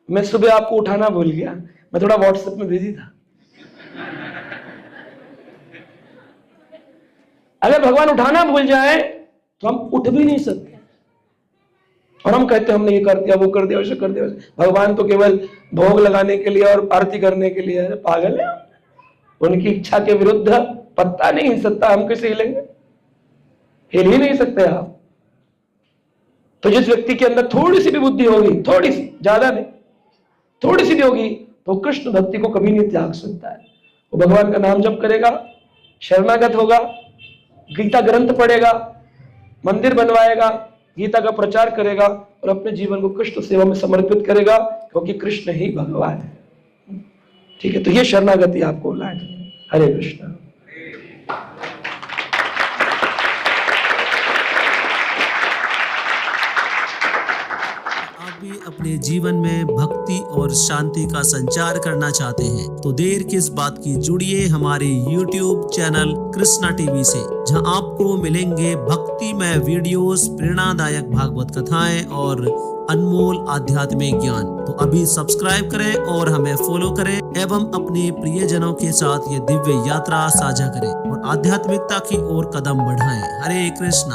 मैं सुबह आपको उठाना भूल गया, मैं थोड़ा व्हाट्सएप में बिजी था। अगर भगवान उठाना भूल जाए तो हम उठ भी नहीं सकते। और हम कहते हैं हमने ये कर दिया वो कर दिया वैसे कर दिया। भगवान तो केवल भोग लगाने के लिए और आरती करने के लिए है। पागल है, उनकी इच्छा के विरुद्ध पत्ता नहीं हिल सकता। हम कैसे हिलेंगे? हिल ही नहीं सकते आप। तो जिस व्यक्ति के अंदर थोड़ी सी भी बुद्धि होगी, थोड़ी सी, ज्यादा नहीं, थोड़ी सी भी होगी, तो कृष्ण भक्ति को कभी नहीं त्याग सकता है। वो भगवान का नाम जप करेगा, शरणागत होगा, गीता ग्रंथ पढ़ेगा, मंदिर बनवाएगा, गीता का प्रचार करेगा और अपने जीवन को कृष्ण सेवा में समर्पित करेगा, क्योंकि कृष्ण ही भगवान है। ठीक है, तो ये शरणागति आपको लानी है। हरे कृष्ण। आप भी अपने जीवन में भक्ति और शांति का संचार करना चाहते हैं तो देर किस बात की, जुड़िए हमारे YouTube चैनल कृष्णा टीवी से, जहां आपको मिलेंगे भक्तिमय वीडियोस, प्रेरणादायक भागवत कथाएं और अनमोल आध्यात्मिक ज्ञान। तो अभी सब्सक्राइब करें और हमें फॉलो करें एवं अपने प्रियजनों के साथ ये दिव्य यात्रा साझा करें और आध्यात्मिकता की ओर कदम बढ़ाएं। हरे कृष्णा।